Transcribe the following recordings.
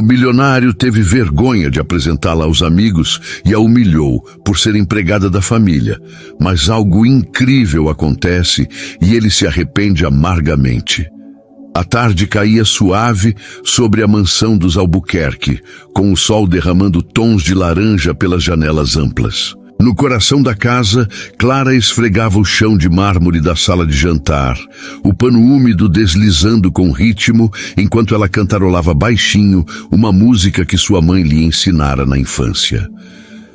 milionário teve vergonha de apresentá-la aos amigos e a humilhou por ser empregada da família. Mas algo incrível acontece e ele se arrepende amargamente. A tarde caía suave sobre a mansão dos Albuquerque, com o sol derramando tons de laranja pelas janelas amplas. No coração da casa, Clara esfregava o chão de mármore da sala de jantar, o pano úmido deslizando com ritmo enquanto ela cantarolava baixinho uma música que sua mãe lhe ensinara na infância.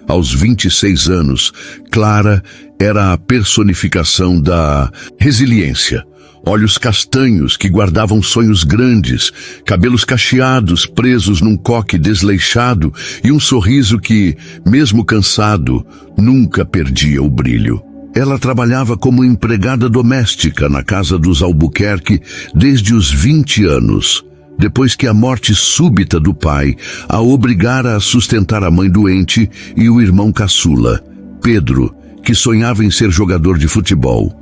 Aos 26 anos, Clara era a personificação da resiliência. Olhos castanhos que guardavam sonhos grandes, cabelos cacheados presos num coque desleixado e um sorriso que, mesmo cansado, nunca perdia o brilho. Ela trabalhava como empregada doméstica na casa dos Albuquerque desde os 20 anos, depois que a morte súbita do pai a obrigara a sustentar a mãe doente e o irmão caçula, Pedro, que sonhava em ser jogador de futebol.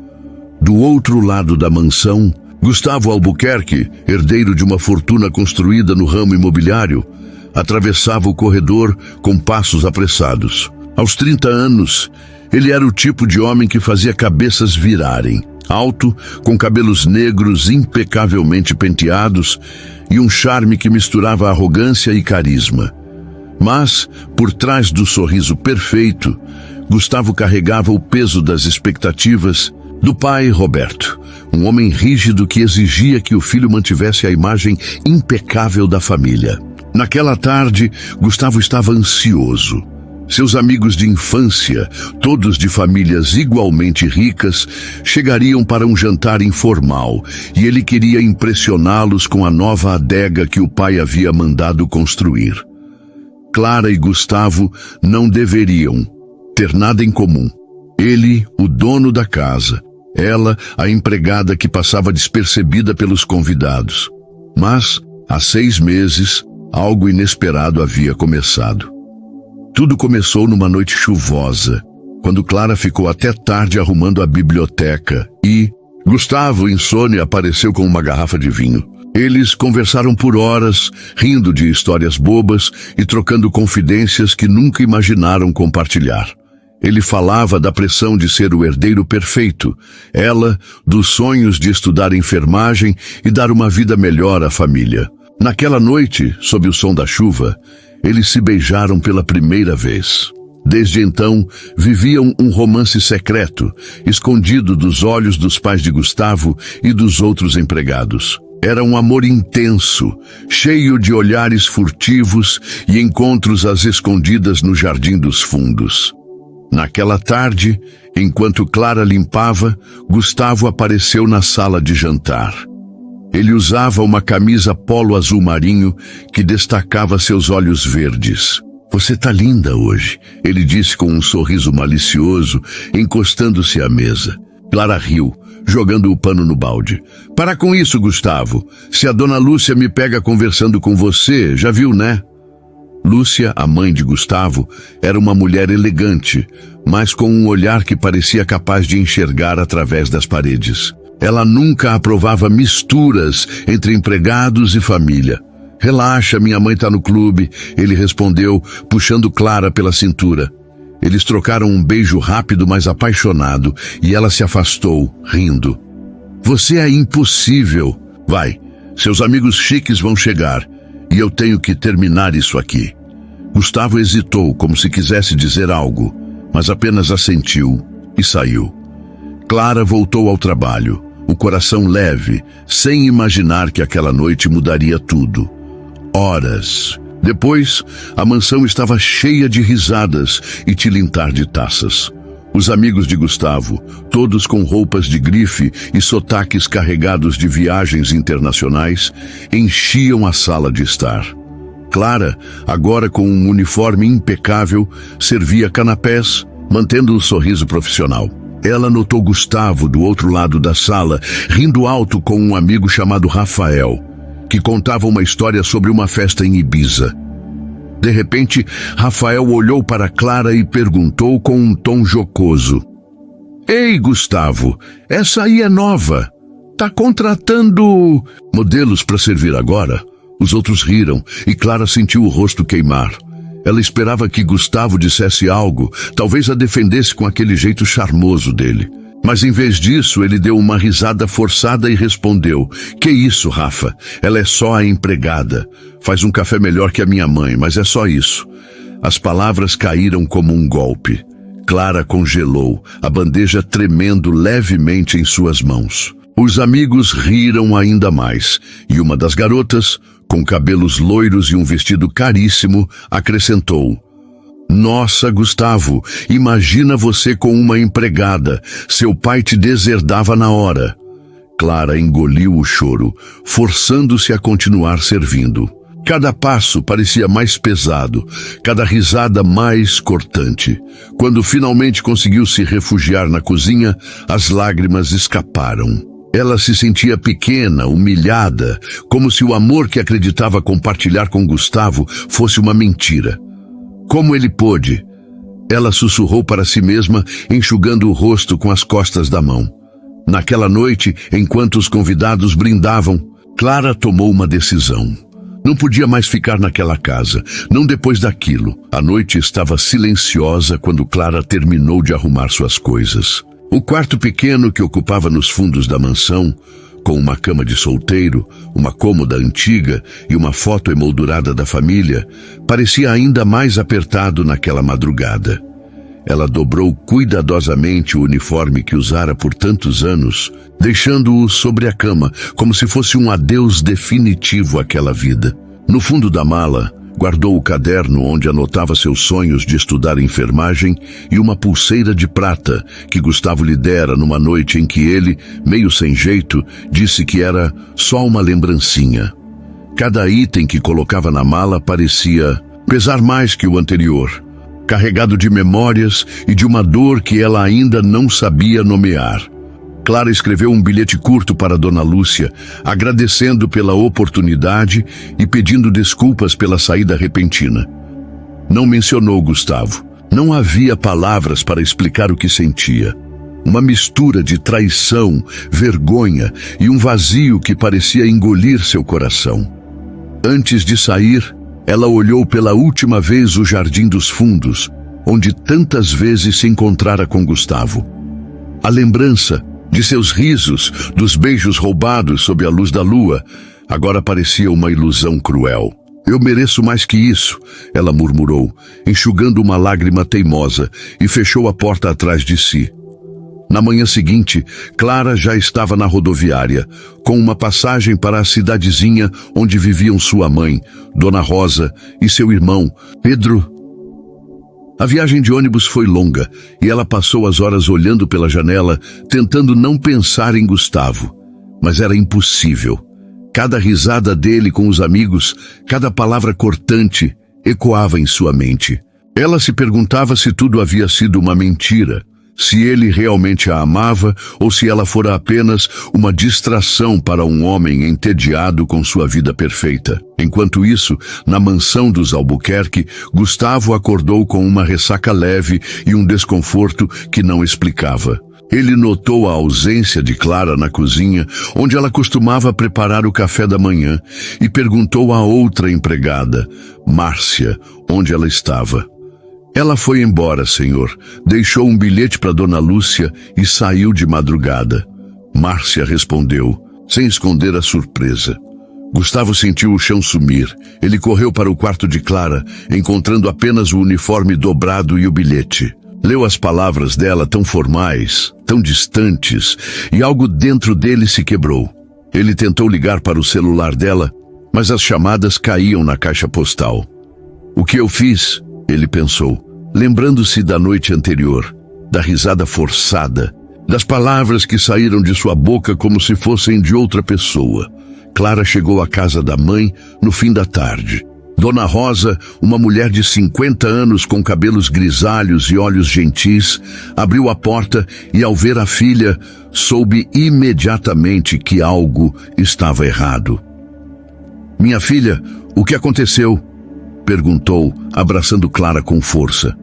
Do outro lado da mansão, Gustavo Albuquerque, herdeiro de uma fortuna construída no ramo imobiliário, atravessava o corredor com passos apressados. Aos 30 anos, ele era o tipo de homem que fazia cabeças virarem. Alto, com cabelos negros impecavelmente penteados e um charme que misturava arrogância e carisma. Mas, por trás do sorriso perfeito, Gustavo carregava o peso das expectativas do pai Roberto, um homem rígido que exigia que o filho mantivesse a imagem impecável da família. Naquela tarde, Gustavo estava ansioso. Seus amigos de infância, todos de famílias igualmente ricas, chegariam para um jantar informal e ele queria impressioná-los com a nova adega que o pai havia mandado construir. Clara e Gustavo não deveriam ter nada em comum. Ele, o dono da casa, ela, a empregada que passava despercebida pelos convidados. Mas, há 6 meses, algo inesperado havia começado. Tudo começou numa noite chuvosa, quando Clara ficou até tarde arrumando a biblioteca e Gustavo, insônia, apareceu com uma garrafa de vinho. Eles conversaram por horas, rindo de histórias bobas e trocando confidências que nunca imaginaram compartilhar. Ele falava da pressão de ser o herdeiro perfeito, ela dos sonhos de estudar enfermagem e dar uma vida melhor à família. Naquela noite, sob o som da chuva, eles se beijaram pela primeira vez. Desde então, viviam um romance secreto, escondido dos olhos dos pais de Gustavo e dos outros empregados. Era um amor intenso, cheio de olhares furtivos e encontros às escondidas no jardim dos fundos. Naquela tarde, enquanto Clara limpava, Gustavo apareceu na sala de jantar. Ele usava uma camisa polo azul marinho que destacava seus olhos verdes. "Você tá linda hoje", ele disse com um sorriso malicioso, encostando-se à mesa. Clara riu, jogando o pano no balde. "Para com isso, Gustavo. Se a dona Lúcia me pega conversando com você, já viu, né?" Lúcia, a mãe de Gustavo, era uma mulher elegante, mas com um olhar que parecia capaz de enxergar através das paredes. Ela nunca aprovava misturas entre empregados e família. "Relaxa, minha mãe tá no clube", ele respondeu, puxando Clara pela cintura. Eles trocaram um beijo rápido, mas apaixonado, e ela se afastou, rindo. "Você é impossível. Vai, seus amigos chiques vão chegar. E eu tenho que terminar isso aqui." Gustavo hesitou, como se quisesse dizer algo, mas apenas assentiu e saiu. Clara voltou ao trabalho, o coração leve, sem imaginar que aquela noite mudaria tudo. Horas depois, a mansão estava cheia de risadas e tilintar de taças. Os amigos de Gustavo, todos com roupas de grife e sotaques carregados de viagens internacionais, enchiam a sala de estar. Clara, agora com um uniforme impecável, servia canapés, mantendo o sorriso profissional. Ela notou Gustavo do outro lado da sala, rindo alto com um amigo chamado Rafael, que contava uma história sobre uma festa em Ibiza. De repente, Rafael olhou para Clara e perguntou com um tom jocoso: "Ei, Gustavo, essa aí é nova. Tá contratando modelos para servir agora?" Os outros riram e Clara sentiu o rosto queimar. Ela esperava que Gustavo dissesse algo, talvez a defendesse com aquele jeito charmoso dele. Mas em vez disso, ele deu uma risada forçada e respondeu: "Que isso, Rafa? Ela é só a empregada. Faz um café melhor que a minha mãe, mas é só isso." As palavras caíram como um golpe. Clara congelou, a bandeja tremendo levemente em suas mãos. Os amigos riram ainda mais, e uma das garotas, com cabelos loiros e um vestido caríssimo, acrescentou: "Nossa, Gustavo, imagina você com uma empregada. Seu pai te deserdava na hora." Clara engoliu o choro, forçando-se a continuar servindo. Cada passo parecia mais pesado, cada risada mais cortante. Quando finalmente conseguiu se refugiar na cozinha, as lágrimas escaparam. Ela se sentia pequena, humilhada, como se o amor que acreditava compartilhar com Gustavo fosse uma mentira. Como ele pôde? Ela sussurrou para si mesma, enxugando o rosto com as costas da mão. Naquela noite, enquanto os convidados brindavam, Clara tomou uma decisão. Não podia mais ficar naquela casa, não depois daquilo. A noite estava silenciosa quando Clara terminou de arrumar suas coisas. O quarto pequeno que ocupava nos fundos da mansão, com uma cama de solteiro, uma cômoda antiga e uma foto emoldurada da família, parecia ainda mais apertado naquela madrugada. Ela dobrou cuidadosamente o uniforme que usara por tantos anos, deixando-o sobre a cama, como se fosse um adeus definitivo àquela vida. No fundo da mala, guardou o caderno onde anotava seus sonhos de estudar enfermagem e uma pulseira de prata que Gustavo lhe dera numa noite em que ele, meio sem jeito, disse que era só uma lembrancinha. Cada item que colocava na mala parecia pesar mais que o anterior, carregado de memórias e de uma dor que ela ainda não sabia nomear. Clara escreveu um bilhete curto para Dona Lúcia, agradecendo pela oportunidade e pedindo desculpas pela saída repentina. Não mencionou Gustavo. Não havia palavras para explicar o que sentia. Uma mistura de traição, vergonha e um vazio que parecia engolir seu coração. Antes de sair, ela olhou pela última vez o Jardim dos Fundos, onde tantas vezes se encontrara com Gustavo. A lembrança de seus risos, dos beijos roubados sob a luz da lua, agora parecia uma ilusão cruel. "Eu mereço mais que isso", ela murmurou, enxugando uma lágrima teimosa, e fechou a porta atrás de si. Na manhã seguinte, Clara já estava na rodoviária, com uma passagem para a cidadezinha onde viviam sua mãe, Dona Rosa, e seu irmão, Pedro. A viagem de ônibus foi longa, e ela passou as horas olhando pela janela, tentando não pensar em Gustavo. Mas era impossível. Cada risada dele com os amigos, cada palavra cortante, ecoava em sua mente. Ela se perguntava se tudo havia sido uma mentira, se ele realmente a amava ou se ela fora apenas uma distração para um homem entediado com sua vida perfeita. Enquanto isso, na mansão dos Albuquerque, Gustavo acordou com uma ressaca leve e um desconforto que não explicava. Ele notou a ausência de Clara na cozinha, onde ela costumava preparar o café da manhã, e perguntou à outra empregada, Márcia, onde ela estava. "Ela foi embora, senhor. Deixou um bilhete para Dona Lúcia e saiu de madrugada." Márcia respondeu, sem esconder a surpresa. Gustavo sentiu o chão sumir. Ele correu para o quarto de Clara, encontrando apenas o uniforme dobrado e o bilhete. Leu as palavras dela tão formais, tão distantes, e algo dentro dele se quebrou. Ele tentou ligar para o celular dela, mas as chamadas caíam na caixa postal. "O que eu fiz?" ele pensou, lembrando-se da noite anterior, da risada forçada, das palavras que saíram de sua boca como se fossem de outra pessoa. Clara chegou à casa da mãe no fim da tarde. Dona Rosa, uma mulher de 50 anos com cabelos grisalhos e olhos gentis, abriu a porta e, ao ver a filha, soube imediatamente que algo estava errado. "Minha filha, o que aconteceu?" perguntou, abraçando Clara com força.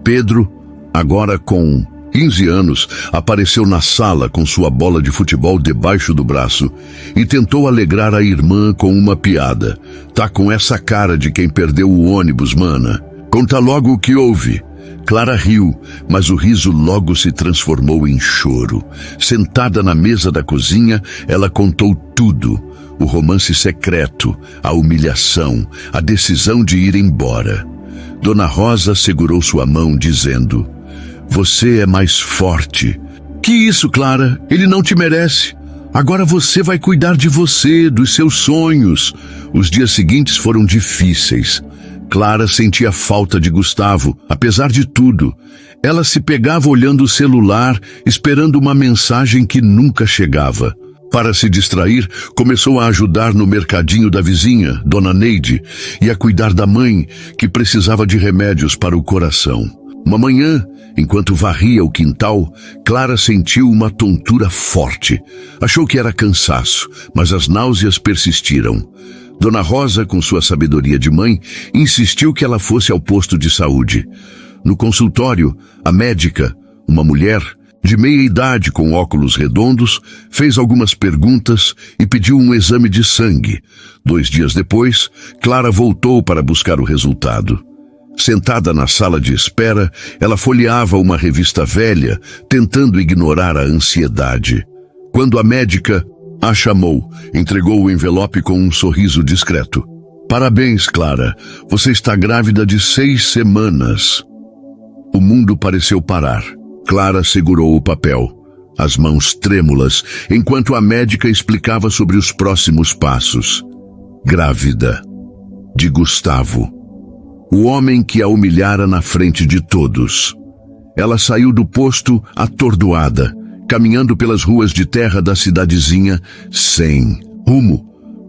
Pedro, agora com 15 anos, apareceu na sala com sua bola de futebol debaixo do braço e tentou alegrar a irmã com uma piada. Tá com essa cara de quem perdeu o ônibus, mana. Conta logo o que houve. Clara riu, mas o riso logo se transformou em choro. Sentada na mesa da cozinha, ela contou tudo. O romance secreto, a humilhação, a decisão de ir embora. Dona Rosa segurou sua mão, dizendo: "Você é mais forte." "Que isso, Clara? Ele não te merece. Agora você vai cuidar de você, dos seus sonhos." Os dias seguintes foram difíceis. Clara sentia falta de Gustavo, apesar de tudo. Ela se pegava olhando o celular, esperando uma mensagem que nunca chegava. Para se distrair, começou a ajudar no mercadinho da vizinha, Dona Neide, e a cuidar da mãe, que precisava de remédios para o coração. Uma manhã, enquanto varria o quintal, Clara sentiu uma tontura forte. Achou que era cansaço, mas as náuseas persistiram. Dona Rosa, com sua sabedoria de mãe, insistiu que ela fosse ao posto de saúde. No consultório, a médica, uma mulher de meia idade com óculos redondos, fez algumas perguntas e pediu um exame de sangue. 2 dias depois, Clara voltou para buscar o resultado. Sentada na sala de espera, ela folheava uma revista velha, tentando ignorar a ansiedade. Quando a médica a chamou, entregou o envelope com um sorriso discreto. "Parabéns, Clara. Você está grávida de 6 semanas." O mundo pareceu parar. Clara segurou o papel, as mãos trêmulas, enquanto a médica explicava sobre os próximos passos. Grávida de Gustavo, o homem que a humilhara na frente de todos. Ela saiu do posto atordoada, caminhando pelas ruas de terra da cidadezinha, sem rumo.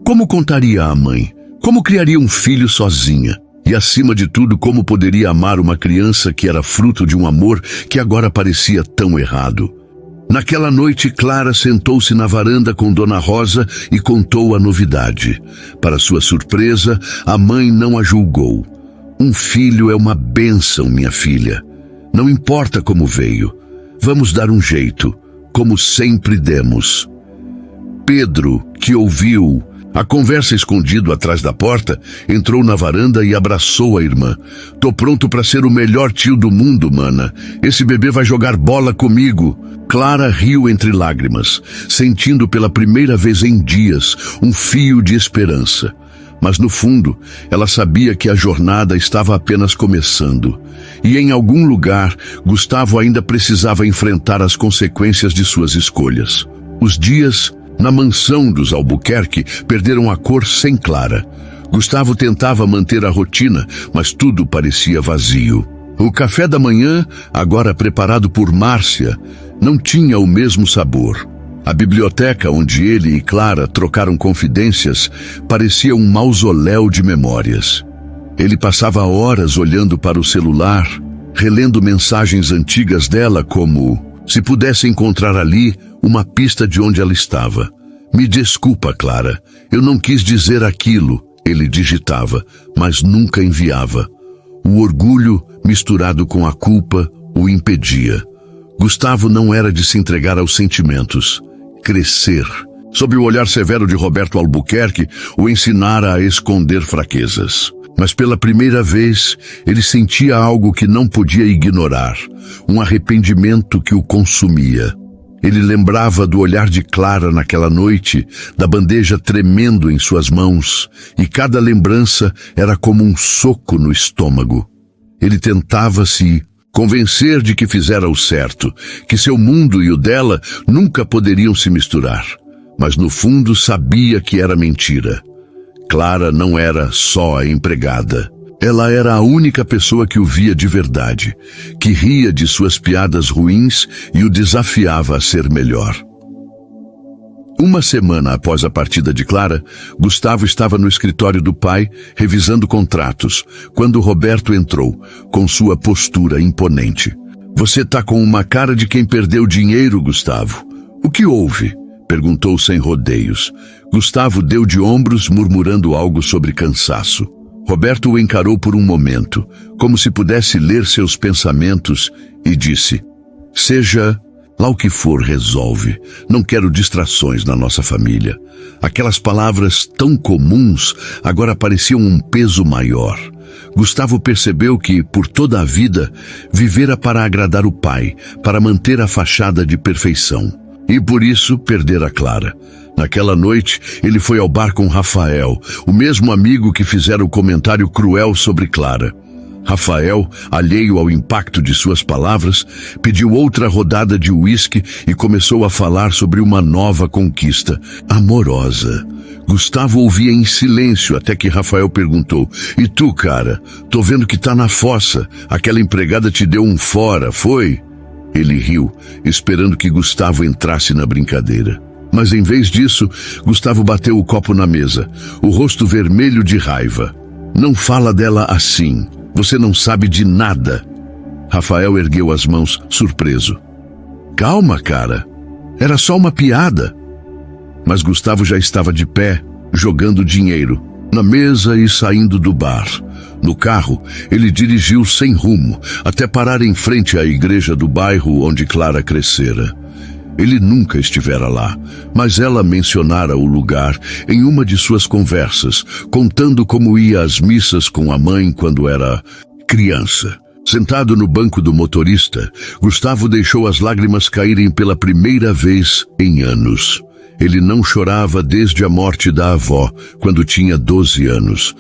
Como contaria à mãe? Como criaria um filho sozinha? E, acima de tudo, como poderia amar uma criança que era fruto de um amor que agora parecia tão errado? Naquela noite, Clara sentou-se na varanda com Dona Rosa e contou a novidade. Para sua surpresa, a mãe não a julgou. "Um filho é uma bênção, minha filha. Não importa como veio. Vamos dar um jeito, como sempre demos." Pedro, que ouviu a conversa escondido atrás da porta, entrou na varanda e abraçou a irmã. "Tô pronto para ser o melhor tio do mundo, mana. Esse bebê vai jogar bola comigo." Clara riu entre lágrimas, sentindo pela primeira vez em dias um fio de esperança. Mas no fundo, ela sabia que a jornada estava apenas começando. E em algum lugar, Gustavo ainda precisava enfrentar as consequências de suas escolhas. Os dias na mansão dos Albuquerque perderam a cor sem Clara. Gustavo tentava manter a rotina, mas tudo parecia vazio. O café da manhã, agora preparado por Márcia, não tinha o mesmo sabor. A biblioteca onde ele e Clara trocaram confidências parecia um mausoléu de memórias. Ele passava horas olhando para o celular, relendo mensagens antigas dela como, se pudesse encontrar ali, uma pista de onde ela estava. "Me desculpa, Clara, eu não quis dizer aquilo", ele digitava, mas nunca enviava. O orgulho, misturado com a culpa, o impedia. Gustavo não era de se entregar aos sentimentos. Crescer, sob o olhar severo de Roberto Albuquerque, o ensinara a esconder fraquezas. Mas pela primeira vez, ele sentia algo que não podia ignorar, um arrependimento que o consumia. Ele lembrava do olhar de Clara naquela noite, da bandeja tremendo em suas mãos, e cada lembrança era como um soco no estômago. Ele tentava se convencer de que fizera o certo, que seu mundo e o dela nunca poderiam se misturar. Mas no fundo sabia que era mentira. Clara não era só a empregada. Ela era a única pessoa que o via de verdade, que ria de suas piadas ruins e o desafiava a ser melhor. Uma semana após a partida de Clara, Gustavo estava no escritório do pai, revisando contratos, quando Roberto entrou, com sua postura imponente. "Você tá com uma cara de quem perdeu dinheiro, Gustavo. O que houve?" perguntou sem rodeios. Gustavo deu de ombros, murmurando algo sobre cansaço. Roberto o encarou por um momento, como se pudesse ler seus pensamentos, e disse: Seja lá o que for, resolve. Não quero distrações na nossa família. Aquelas palavras tão comuns agora pareciam um peso maior. Gustavo percebeu que, por toda a vida, vivera para agradar o pai, para manter a fachada de perfeição. E por isso perdera Clara. Naquela noite, ele foi ao bar com Rafael, o mesmo amigo que fizera o comentário cruel sobre Clara. Rafael, alheio ao impacto de suas palavras, pediu outra rodada de uísque e começou a falar sobre uma nova conquista, amorosa. Gustavo ouvia em silêncio até que Rafael perguntou: "E tu, cara? Tô vendo que tá na fossa. Aquela empregada te deu um fora, foi?" Ele riu, esperando que Gustavo entrasse na brincadeira. Mas em vez disso, Gustavo bateu o copo na mesa, o rosto vermelho de raiva. "Não fala dela assim. Você não sabe de nada." Rafael ergueu as mãos, surpreso. "Calma, cara. Era só uma piada." Mas Gustavo já estava de pé, jogando dinheiro, na mesa e saindo do bar. No carro, ele dirigiu sem rumo, até parar em frente à igreja do bairro onde Clara crescera. Ele nunca estivera lá, mas ela mencionara o lugar em uma de suas conversas, contando como ia às missas com a mãe quando era criança. Sentado no banco do motorista, Gustavo deixou as lágrimas caírem pela primeira vez em anos. Ele não chorava desde a morte da avó, quando tinha 12 anos.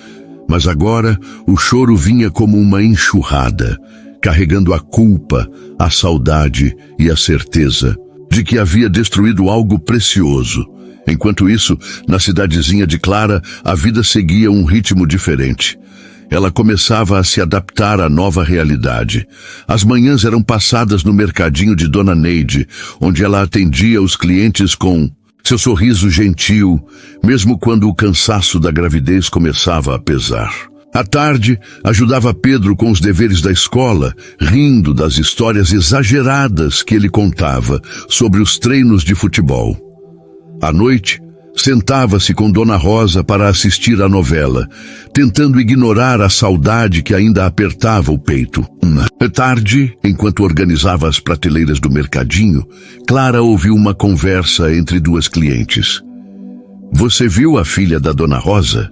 Mas agora o choro vinha como uma enxurrada, carregando a culpa, a saudade e a certeza de que havia destruído algo precioso. Enquanto isso, na cidadezinha de Clara, a vida seguia um ritmo diferente. Ela começava a se adaptar à nova realidade. As manhãs eram passadas no mercadinho de Dona Neide, onde ela atendia os clientes com seu sorriso gentil, mesmo quando o cansaço da gravidez começava a pesar. À tarde, ajudava Pedro com os deveres da escola, rindo das histórias exageradas que ele contava sobre os treinos de futebol. À noite, sentava-se com Dona Rosa para assistir à novela, tentando ignorar a saudade que ainda apertava o peito. À tarde, enquanto organizava as prateleiras do mercadinho, Clara ouviu uma conversa entre duas clientes. "Você viu a filha da Dona Rosa?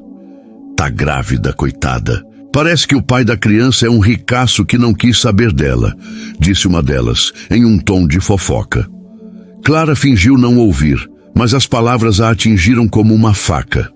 Tá grávida, coitada. Parece que o pai da criança é um ricaço que não quis saber dela", disse uma delas, em um tom de fofoca. Clara fingiu não ouvir, mas as palavras a atingiram como uma faca.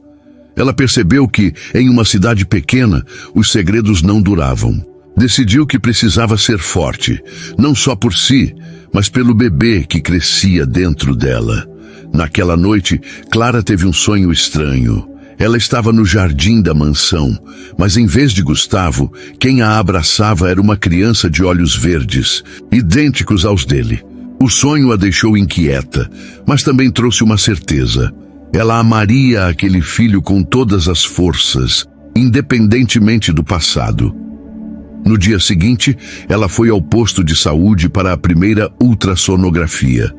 Ela percebeu que, em uma cidade pequena, os segredos não duravam. Decidiu que precisava ser forte, não só por si, mas pelo bebê que crescia dentro dela. Naquela noite, Clara teve um sonho estranho. Ela estava no jardim da mansão, mas em vez de Gustavo, quem a abraçava era uma criança de olhos verdes, idênticos aos dele. O sonho a deixou inquieta, mas também trouxe uma certeza. Ela amaria aquele filho com todas as forças, independentemente do passado. No dia seguinte, ela foi ao posto de saúde para a primeira ultrassonografia.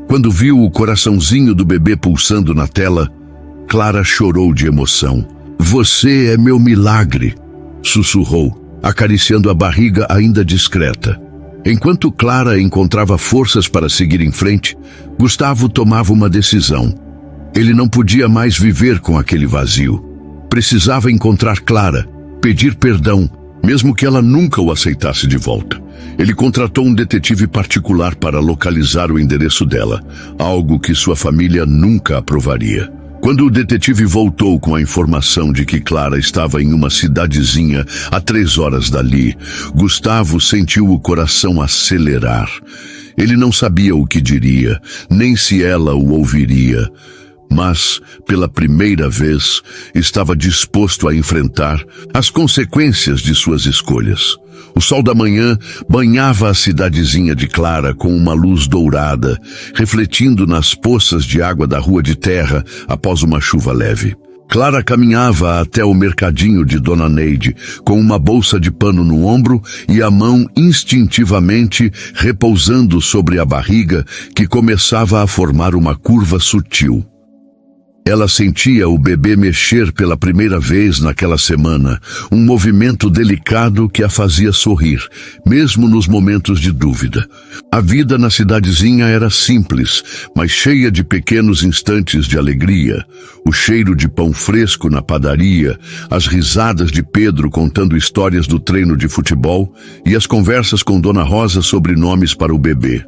Quando viu o coraçãozinho do bebê pulsando na tela, Clara chorou de emoção. "Você é meu milagre", sussurrou, acariciando a barriga ainda discreta. Enquanto Clara encontrava forças para seguir em frente, Gustavo tomava uma decisão. Ele não podia mais viver com aquele vazio. Precisava encontrar Clara, pedir perdão, mesmo que ela nunca o aceitasse de volta. Ele contratou um detetive particular para localizar o endereço dela, algo que sua família nunca aprovaria. Quando o detetive voltou com a informação de que Clara estava em uma cidadezinha a 3 horas dali, Gustavo sentiu o coração acelerar. Ele não sabia o que diria, nem se ela o ouviria, mas, pela primeira vez, estava disposto a enfrentar as consequências de suas escolhas. O sol da manhã banhava a cidadezinha de Clara com uma luz dourada, refletindo nas poças de água da rua de terra após uma chuva leve. Clara caminhava até o mercadinho de Dona Neide, com uma bolsa de pano no ombro e a mão instintivamente repousando sobre a barriga que começava a formar uma curva sutil. Ela sentia o bebê mexer pela primeira vez naquela semana, um movimento delicado que a fazia sorrir, mesmo nos momentos de dúvida. A vida na cidadezinha era simples, mas cheia de pequenos instantes de alegria. O cheiro de pão fresco na padaria, as risadas de Pedro contando histórias do treino de futebol e as conversas com Dona Rosa sobre nomes para o bebê.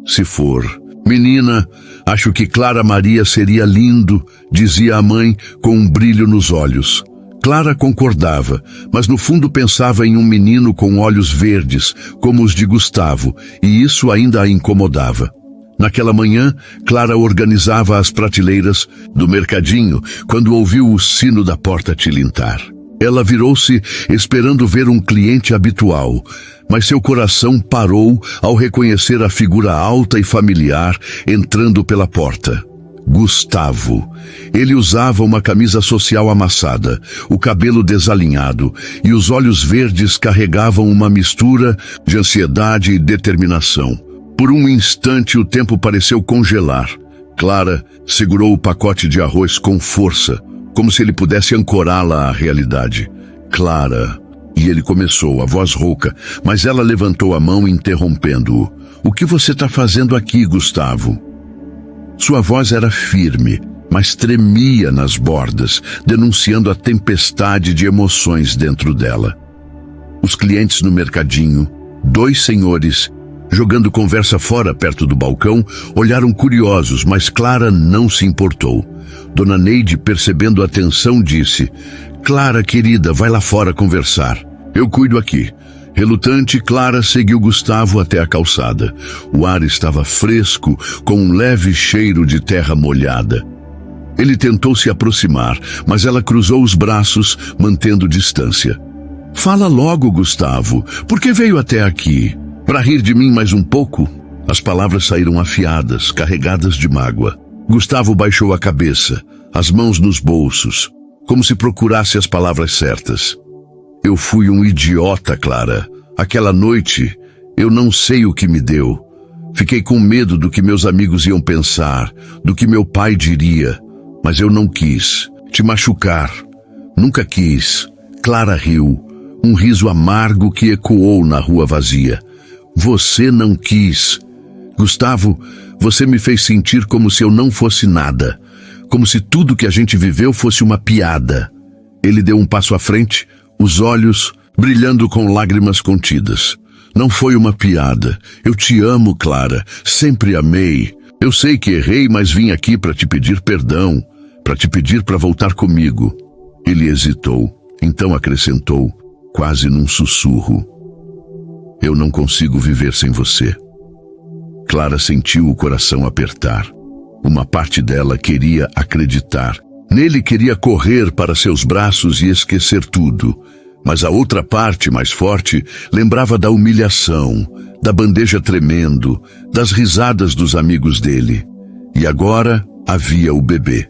Se for menina, acho que Clara Maria seria lindo, dizia a mãe com um brilho nos olhos. Clara concordava, mas no fundo pensava em um menino com olhos verdes, como os de Gustavo, e isso ainda a incomodava. Naquela manhã, Clara organizava as prateleiras do mercadinho quando ouviu o sino da porta tilintar. Ela virou-se esperando ver um cliente habitual, mas seu coração parou ao reconhecer a figura alta e familiar entrando pela porta. Gustavo. Ele usava uma camisa social amassada, o cabelo desalinhado e os olhos verdes carregavam uma mistura de ansiedade e determinação. Por um instante o tempo pareceu congelar. Clara segurou o pacote de arroz com força, como se ele pudesse ancorá-la à realidade. Clara. E ele começou, a voz rouca, mas ela levantou a mão interrompendo-o. O que você está fazendo aqui, Gustavo? Sua voz era firme, mas tremia nas bordas, denunciando a tempestade de emoções dentro dela. Os clientes no mercadinho, 2 senhores, jogando conversa fora perto do balcão, olharam curiosos, mas Clara não se importou. Dona Neide, percebendo a tensão, disse: Clara, querida, vai lá fora conversar. Eu cuido aqui. Relutante, Clara seguiu Gustavo até a calçada. O ar estava fresco, com um leve cheiro de terra molhada. Ele tentou se aproximar, mas ela cruzou os braços, mantendo distância. Fala logo, Gustavo. Por que veio até aqui? Para rir de mim mais um pouco? As palavras saíram afiadas, carregadas de mágoa. Gustavo baixou a cabeça, as mãos nos bolsos, como se procurasse as palavras certas. Eu fui um idiota, Clara. Aquela noite, eu não sei o que me deu. Fiquei com medo do que meus amigos iam pensar, do que meu pai diria. Mas eu não quis te machucar. Nunca quis. Clara riu, um riso amargo que ecoou na rua vazia. Você não quis. Gustavo, você me fez sentir como se eu não fosse nada. Como se tudo que a gente viveu fosse uma piada. Ele deu um passo à frente, os olhos brilhando com lágrimas contidas. Não foi uma piada. Eu te amo, Clara. Sempre amei. Eu sei que errei, mas vim aqui para te pedir perdão, para te pedir para voltar comigo. Ele hesitou, então acrescentou, quase num sussurro: eu não consigo viver sem você. Clara sentiu o coração apertar. Uma parte dela queria acreditar. Nele queria correr para seus braços e esquecer tudo. Mas a outra parte, mais forte, lembrava da humilhação, da bandeja tremendo, das risadas dos amigos dele. E agora havia o bebê.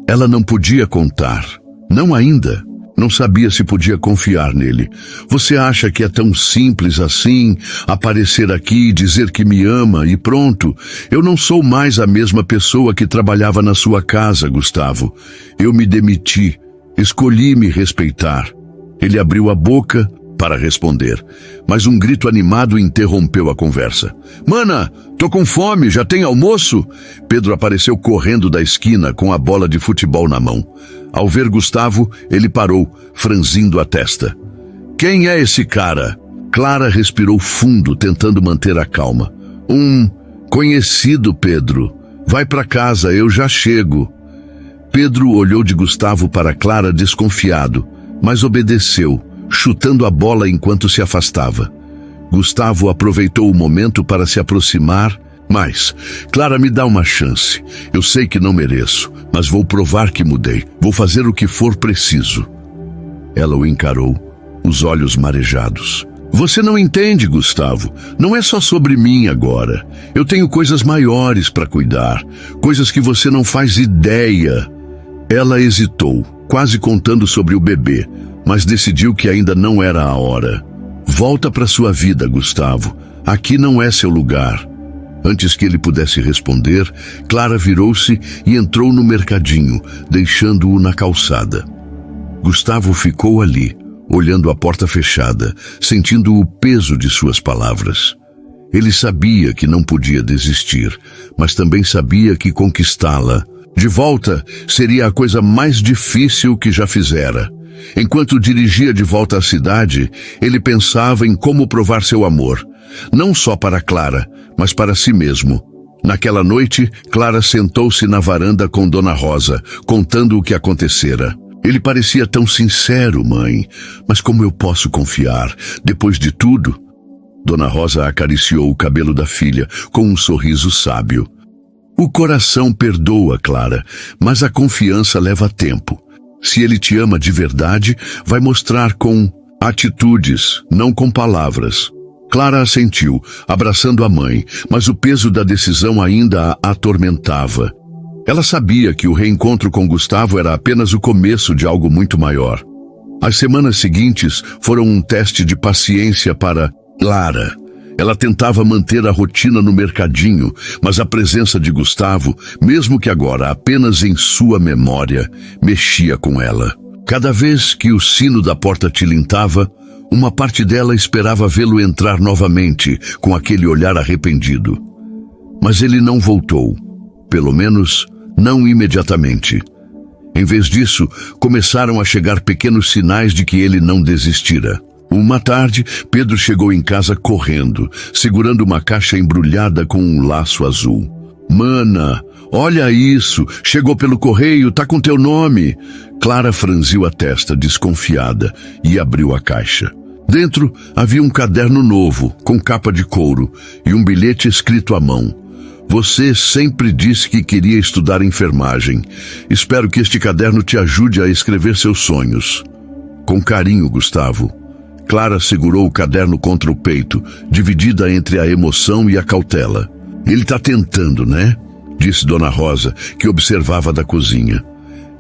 Ela não podia contar. Não ainda. Não sabia se podia confiar nele. Você acha que é tão simples assim, aparecer aqui e dizer que me ama e pronto? Eu não sou mais a mesma pessoa que trabalhava na sua casa, Gustavo. Eu me demiti. Escolhi me respeitar. Ele abriu a boca para responder, mas um grito animado interrompeu a conversa. Mana, tô com fome, já tem almoço? Pedro apareceu correndo da esquina com a bola de futebol na mão. Ao ver Gustavo, ele parou, franzindo a testa. Quem é esse cara? Clara respirou fundo, tentando manter a calma. Um conhecido, Pedro. Vai para casa, eu já chego. Pedro olhou de Gustavo para Clara desconfiado, mas obedeceu, chutando a bola enquanto se afastava. Gustavo aproveitou o momento para se aproximar, mas, Clara, me dá uma chance. Eu sei que não mereço, mas vou provar que mudei. Vou fazer o que for preciso. Ela o encarou, os olhos marejados. Você não entende, Gustavo. Não é só sobre mim agora. Eu tenho coisas maiores para cuidar, coisas que você não faz ideia. Ela hesitou, quase contando sobre o bebê, mas decidiu que ainda não era a hora. Volta para sua vida, Gustavo. Aqui não é seu lugar. Antes que ele pudesse responder, Clara virou-se e entrou no mercadinho, deixando-o na calçada. Gustavo ficou ali, olhando a porta fechada, sentindo o peso de suas palavras. Ele sabia que não podia desistir, mas também sabia que conquistá-la de volta seria a coisa mais difícil que já fizera. Enquanto dirigia de volta à cidade, ele pensava em como provar seu amor, não só para Clara, mas para si mesmo. Naquela noite, Clara sentou-se na varanda com Dona Rosa, contando o que acontecera. Ele parecia tão sincero, mãe, mas como eu posso confiar, depois de tudo? Dona Rosa acariciou o cabelo da filha com um sorriso sábio. O coração perdoa, Clara, mas a confiança leva tempo. Se ele te ama de verdade, vai mostrar com atitudes, não com palavras. Clara assentiu, abraçando a mãe, mas o peso da decisão ainda a atormentava. Ela sabia que o reencontro com Gustavo era apenas o começo de algo muito maior. As semanas seguintes foram um teste de paciência para Clara. Ela tentava manter a rotina no mercadinho, mas a presença de Gustavo, mesmo que agora apenas em sua memória, mexia com ela. Cada vez que o sino da porta tilintava, uma parte dela esperava vê-lo entrar novamente, com aquele olhar arrependido. Mas ele não voltou, pelo menos não imediatamente. Em vez disso, começaram a chegar pequenos sinais de que ele não desistira. Uma tarde, Pedro chegou em casa correndo, segurando uma caixa embrulhada com um laço azul. Mana, olha isso, chegou pelo correio, tá com teu nome. Clara franziu a testa, desconfiada, e abriu a caixa. Dentro havia um caderno novo, com capa de couro, e um bilhete escrito à mão. Você sempre disse que queria estudar enfermagem. Espero que este caderno te ajude a escrever seus sonhos. Com carinho, Gustavo. Clara segurou o caderno contra o peito, dividida entre a emoção e a cautela. Ele tá tentando, né? Disse Dona Rosa, que observava da cozinha.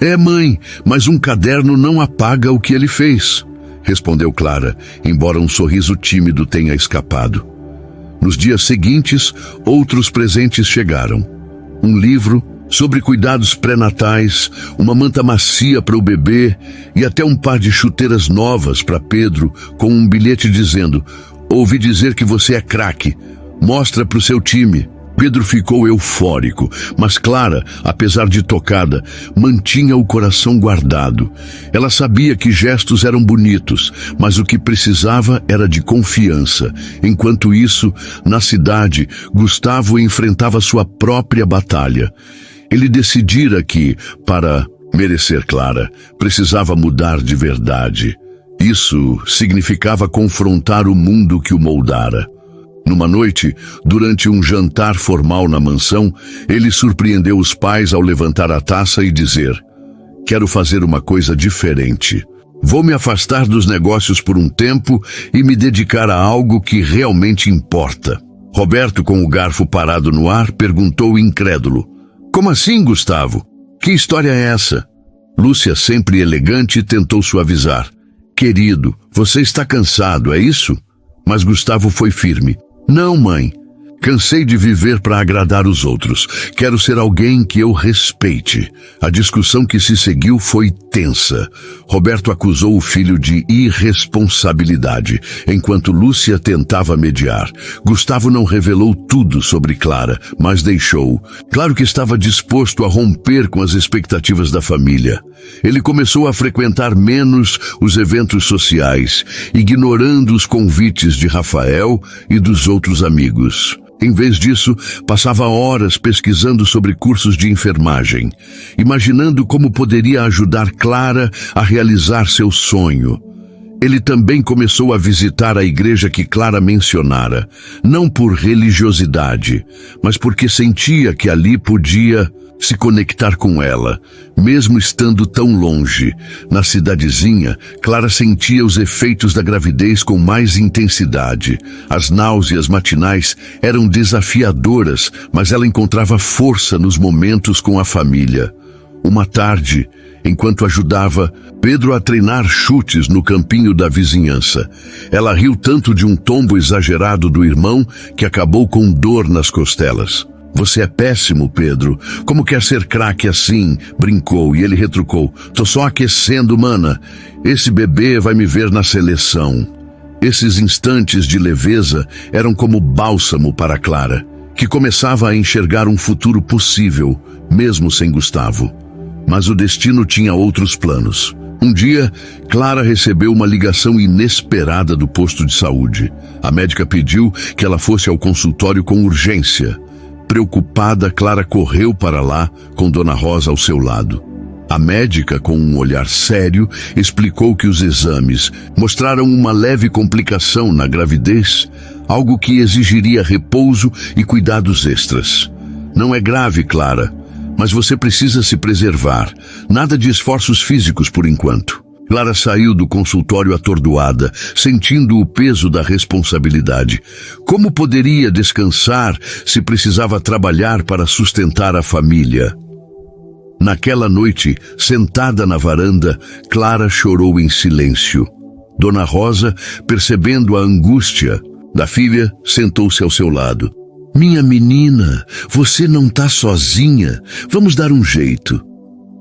É, mãe, mas um caderno não apaga o que ele fez, respondeu Clara, embora um sorriso tímido tenha escapado. Nos dias seguintes, outros presentes chegaram. Um livro sobre cuidados pré-natais, uma manta macia para o bebê e até um par de chuteiras novas para Pedro, com um bilhete dizendo: ouvi dizer que você é craque, mostra para o seu time. Pedro ficou eufórico, mas Clara, apesar de tocada, mantinha o coração guardado. Ela sabia que gestos eram bonitos, mas o que precisava era de confiança. Enquanto isso, na cidade, Gustavo enfrentava sua própria batalha. Ele decidira que, para merecer Clara, precisava mudar de verdade. Isso significava confrontar o mundo que o moldara. Numa noite, durante um jantar formal na mansão, ele surpreendeu os pais ao levantar a taça e dizer: quero fazer uma coisa diferente. Vou me afastar dos negócios por um tempo e me dedicar a algo que realmente importa. Roberto, com o garfo parado no ar, perguntou incrédulo: como assim, Gustavo? Que história é essa? Lúcia, sempre elegante, tentou suavizar. Querido, você está cansado, é isso? Mas Gustavo foi firme. Não, mãe. Cansei de viver para agradar os outros. Quero ser alguém que eu respeite. A discussão que se seguiu foi tensa. Roberto acusou o filho de irresponsabilidade, enquanto Lúcia tentava mediar. Gustavo não revelou tudo sobre Clara, mas deixou. Claro que estava disposto a romper com as expectativas da família. Ele começou a frequentar menos os eventos sociais, ignorando os convites de Rafael e dos outros amigos. Em vez disso, passava horas pesquisando sobre cursos de enfermagem, imaginando como poderia ajudar Clara a realizar seu sonho. Ele também começou a visitar a igreja que Clara mencionara, não por religiosidade, mas porque sentia que ali podia se conectar com ela, mesmo estando tão longe. Na cidadezinha, Clara sentia os efeitos da gravidez com mais intensidade. As náuseas matinais eram desafiadoras, mas ela encontrava força nos momentos com a família. Uma tarde, enquanto ajudava Pedro a treinar chutes no campinho da vizinhança. Ela riu tanto de um tombo exagerado do irmão que acabou com dor nas costelas. Você é péssimo, Pedro. Como quer ser craque assim? Brincou, e ele retrucou. Tô só aquecendo, mana. Esse bebê vai me ver na seleção. Esses instantes de leveza eram como bálsamo para Clara, que começava a enxergar um futuro possível, mesmo sem Gustavo. Mas o destino tinha outros planos. Um dia, Clara recebeu uma ligação inesperada do posto de saúde. A médica pediu que ela fosse ao consultório com urgência. Preocupada, Clara correu para lá, com Dona Rosa ao seu lado. A médica, com um olhar sério, explicou que os exames mostraram uma leve complicação na gravidez, algo que exigiria repouso e cuidados extras. Não é grave, Clara, mas você precisa se preservar. Nada de esforços físicos por enquanto. Clara saiu do consultório atordoada, sentindo o peso da responsabilidade. Como poderia descansar se precisava trabalhar para sustentar a família? Naquela noite, sentada na varanda, Clara chorou em silêncio. Dona Rosa, percebendo a angústia da filha, sentou-se ao seu lado. Minha menina, você não está sozinha. Vamos dar um jeito.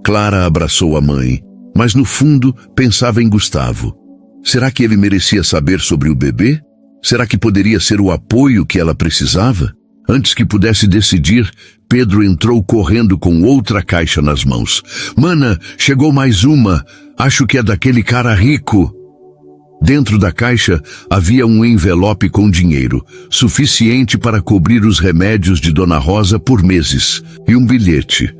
Clara abraçou a mãe, mas no fundo pensava em Gustavo. Será que ele merecia saber sobre o bebê? Será que poderia ser o apoio que ela precisava? Antes que pudesse decidir, Pedro entrou correndo com outra caixa nas mãos. Mana, chegou mais uma. Acho que é daquele cara rico. Dentro da caixa havia um envelope com dinheiro, suficiente para cobrir os remédios de Dona Rosa por meses, e um bilhete.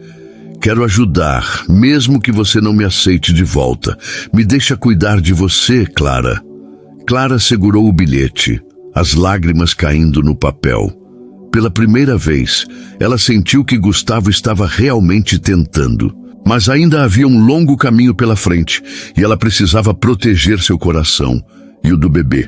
Quero ajudar, mesmo que você não me aceite de volta. Me deixa cuidar de você, Clara. Clara segurou o bilhete, as lágrimas caindo no papel. Pela primeira vez, ela sentiu que Gustavo estava realmente tentando. Mas ainda havia um longo caminho pela frente, e ela precisava proteger seu coração e o do bebê.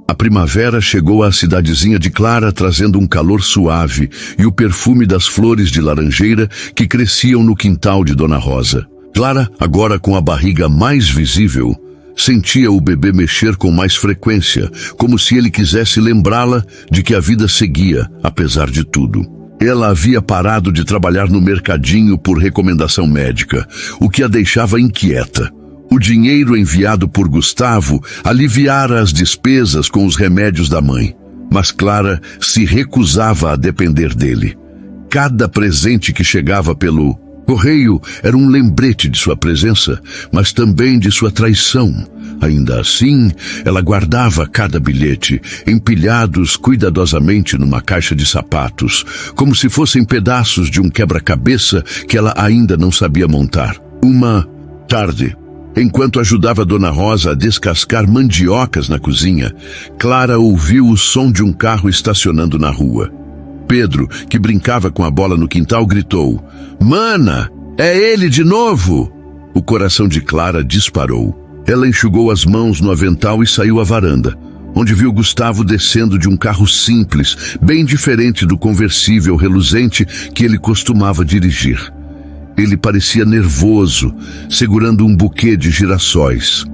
A primavera chegou à cidadezinha de Clara, trazendo um calor suave e o perfume das flores de laranjeira que cresciam no quintal de Dona Rosa. Clara, agora com a barriga mais visível, sentia o bebê mexer com mais frequência, como se ele quisesse lembrá-la de que a vida seguia, apesar de tudo. Ela havia parado de trabalhar no mercadinho por recomendação médica, o que a deixava inquieta. O dinheiro enviado por Gustavo aliviara as despesas com os remédios da mãe, mas Clara se recusava a depender dele. Cada presente que chegava pelo correio era um lembrete de sua presença, mas também de sua traição. Ainda assim, ela guardava cada bilhete, empilhados cuidadosamente numa caixa de sapatos, como se fossem pedaços de um quebra-cabeça que ela ainda não sabia montar. Uma tarde, enquanto ajudava Dona Rosa a descascar mandiocas na cozinha, Clara ouviu o som de um carro estacionando na rua. Pedro, que brincava com a bola no quintal, gritou: Mana, é ele de novo! O coração de Clara disparou. Ela enxugou as mãos no avental e saiu à varanda, onde viu Gustavo descendo de um carro simples, bem diferente do conversível reluzente que ele costumava dirigir. Ele parecia nervoso, segurando um buquê de girassóis.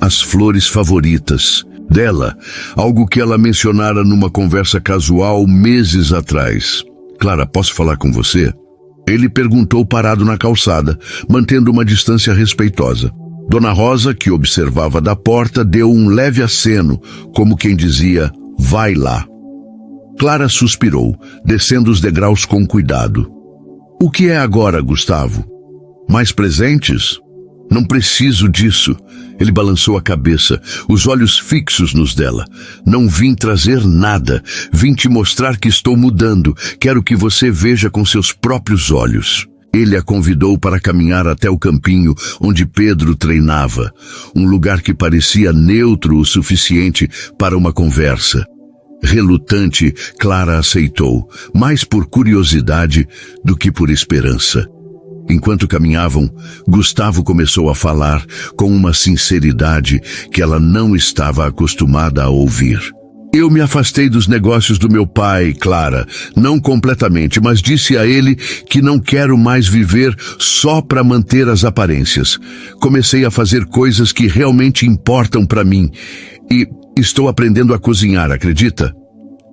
As flores favoritas dela, algo que ela mencionara numa conversa casual meses atrás. Clara, posso falar com você? Ele perguntou parado na calçada, mantendo uma distância respeitosa. Dona Rosa, que observava da porta, deu um leve aceno, como quem dizia, vai lá. Clara suspirou, descendo os degraus com cuidado. O que é agora, Gustavo? Mais presentes? Não preciso disso. Ele balançou a cabeça, os olhos fixos nos dela. Não vim trazer nada. Vim te mostrar que estou mudando. Quero que você veja com seus próprios olhos. Ele a convidou para caminhar até o campinho onde Pedro treinava, um lugar que parecia neutro o suficiente para uma conversa. Relutante, Clara aceitou, mais por curiosidade do que por esperança. Enquanto caminhavam, Gustavo começou a falar com uma sinceridade que ela não estava acostumada a ouvir. Eu me afastei dos negócios do meu pai, Clara, não completamente, mas disse a ele que não quero mais viver só para manter as aparências. Comecei a fazer coisas que realmente importam para mim e estou aprendendo a cozinhar, acredita?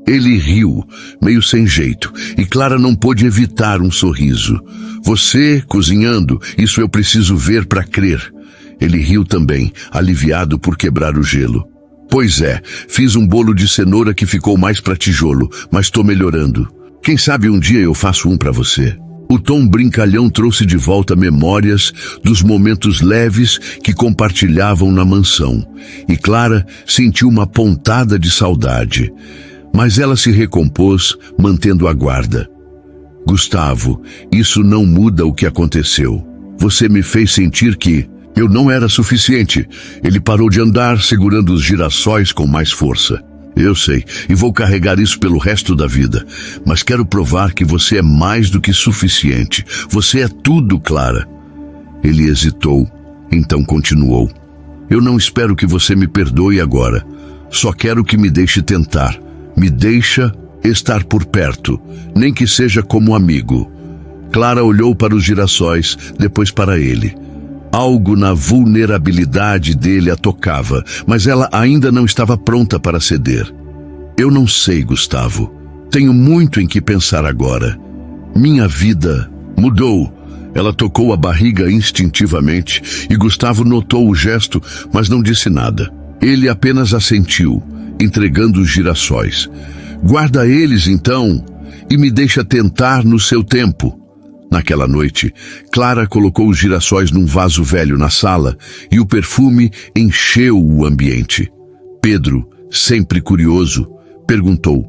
Ele riu, meio sem jeito, e Clara não pôde evitar um sorriso. Você, cozinhando, isso eu preciso ver para crer. Ele riu também, aliviado por quebrar o gelo. Pois é, fiz um bolo de cenoura que ficou mais para tijolo, mas tô melhorando. Quem sabe um dia eu faço um para você. O tom brincalhão trouxe de volta memórias dos momentos leves que compartilhavam na mansão, e Clara sentiu uma pontada de saudade. Mas ela se recompôs, mantendo a guarda. Gustavo, isso não muda o que aconteceu. Você me fez sentir que eu não era suficiente. Ele parou de andar, segurando os girassóis com mais força. Eu sei, e vou carregar isso pelo resto da vida. Mas quero provar que você é mais do que suficiente. Você é tudo, Clara. Ele hesitou, então continuou. Eu não espero que você me perdoe agora. Só quero que me deixe tentar. Me deixa estar por perto, nem que seja como amigo. Clara olhou para os girassóis, depois para ele. Algo na vulnerabilidade dele a tocava, mas ela ainda não estava pronta para ceder. Eu não sei, Gustavo. Tenho muito em que pensar agora. Minha vida mudou. Ela tocou a barriga instintivamente e Gustavo notou o gesto, mas não disse nada. Ele apenas assentiu, entregando os girassóis. Guarda eles, então, e me deixa tentar no seu tempo. Naquela noite, Clara colocou os girassóis num vaso velho na sala e o perfume encheu o ambiente. Pedro, sempre curioso, perguntou: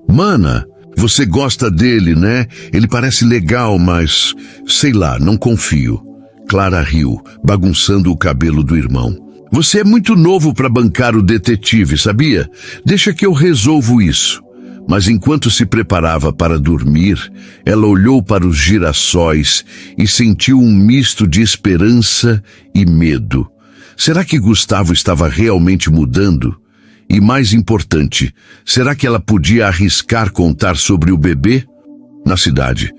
Mana, você gosta dele, né? Ele parece legal, mas, sei lá, não confio. Clara riu, bagunçando o cabelo do irmão. Você é muito novo para bancar o detetive, sabia? Deixa que eu resolvo isso. Mas enquanto se preparava para dormir, ela olhou para os girassóis e sentiu um misto de esperança e medo. Será que Gustavo estava realmente mudando? E mais importante, será que ela podia arriscar contar sobre o bebê? Na cidade,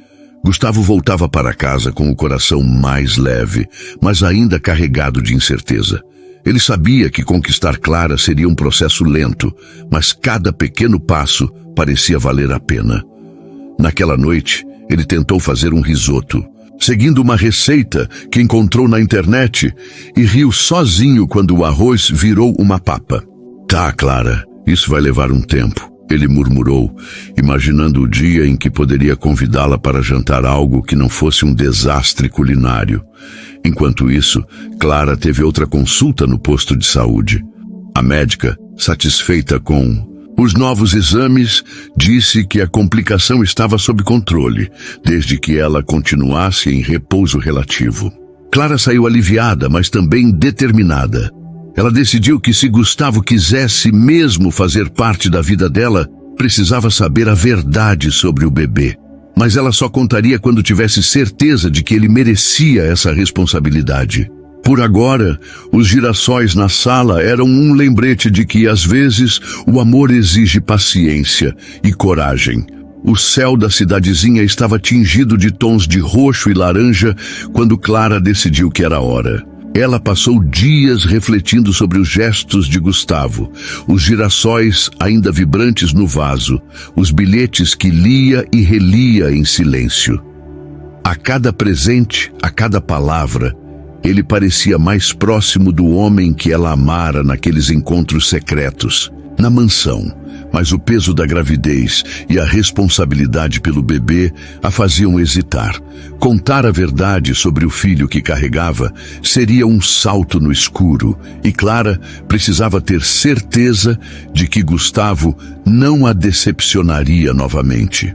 Gustavo voltava para casa com o coração mais leve, mas ainda carregado de incerteza. Ele sabia que conquistar Clara seria um processo lento, mas cada pequeno passo parecia valer a pena. Naquela noite, ele tentou fazer um risoto, seguindo uma receita que encontrou na internet, e riu sozinho quando o arroz virou uma papa. Tá, Clara, isso vai levar um tempo, ele murmurou, imaginando o dia em que poderia convidá-la para jantar algo que não fosse um desastre culinário. Enquanto isso, Clara teve outra consulta no posto de saúde. A médica, satisfeita com os novos exames, disse que a complicação estava sob controle, desde que ela continuasse em repouso relativo. Clara saiu aliviada, mas também determinada. Ela decidiu que se Gustavo quisesse mesmo fazer parte da vida dela, precisava saber a verdade sobre o bebê. Mas ela só contaria quando tivesse certeza de que ele merecia essa responsabilidade. Por agora, os girassóis na sala eram um lembrete de que, às vezes, o amor exige paciência e coragem. O céu da cidadezinha estava tingido de tons de roxo e laranja quando Clara decidiu que era hora. Ela passou dias refletindo sobre os gestos de Gustavo, os girassóis ainda vibrantes no vaso, os bilhetes que lia e relia em silêncio. A cada presente, a cada palavra, ele parecia mais próximo do homem que ela amara naqueles encontros secretos, na mansão. Mas o peso da gravidez e a responsabilidade pelo bebê a faziam hesitar. Contar a verdade sobre o filho que carregava seria um salto no escuro, e Clara precisava ter certeza de que Gustavo não a decepcionaria novamente.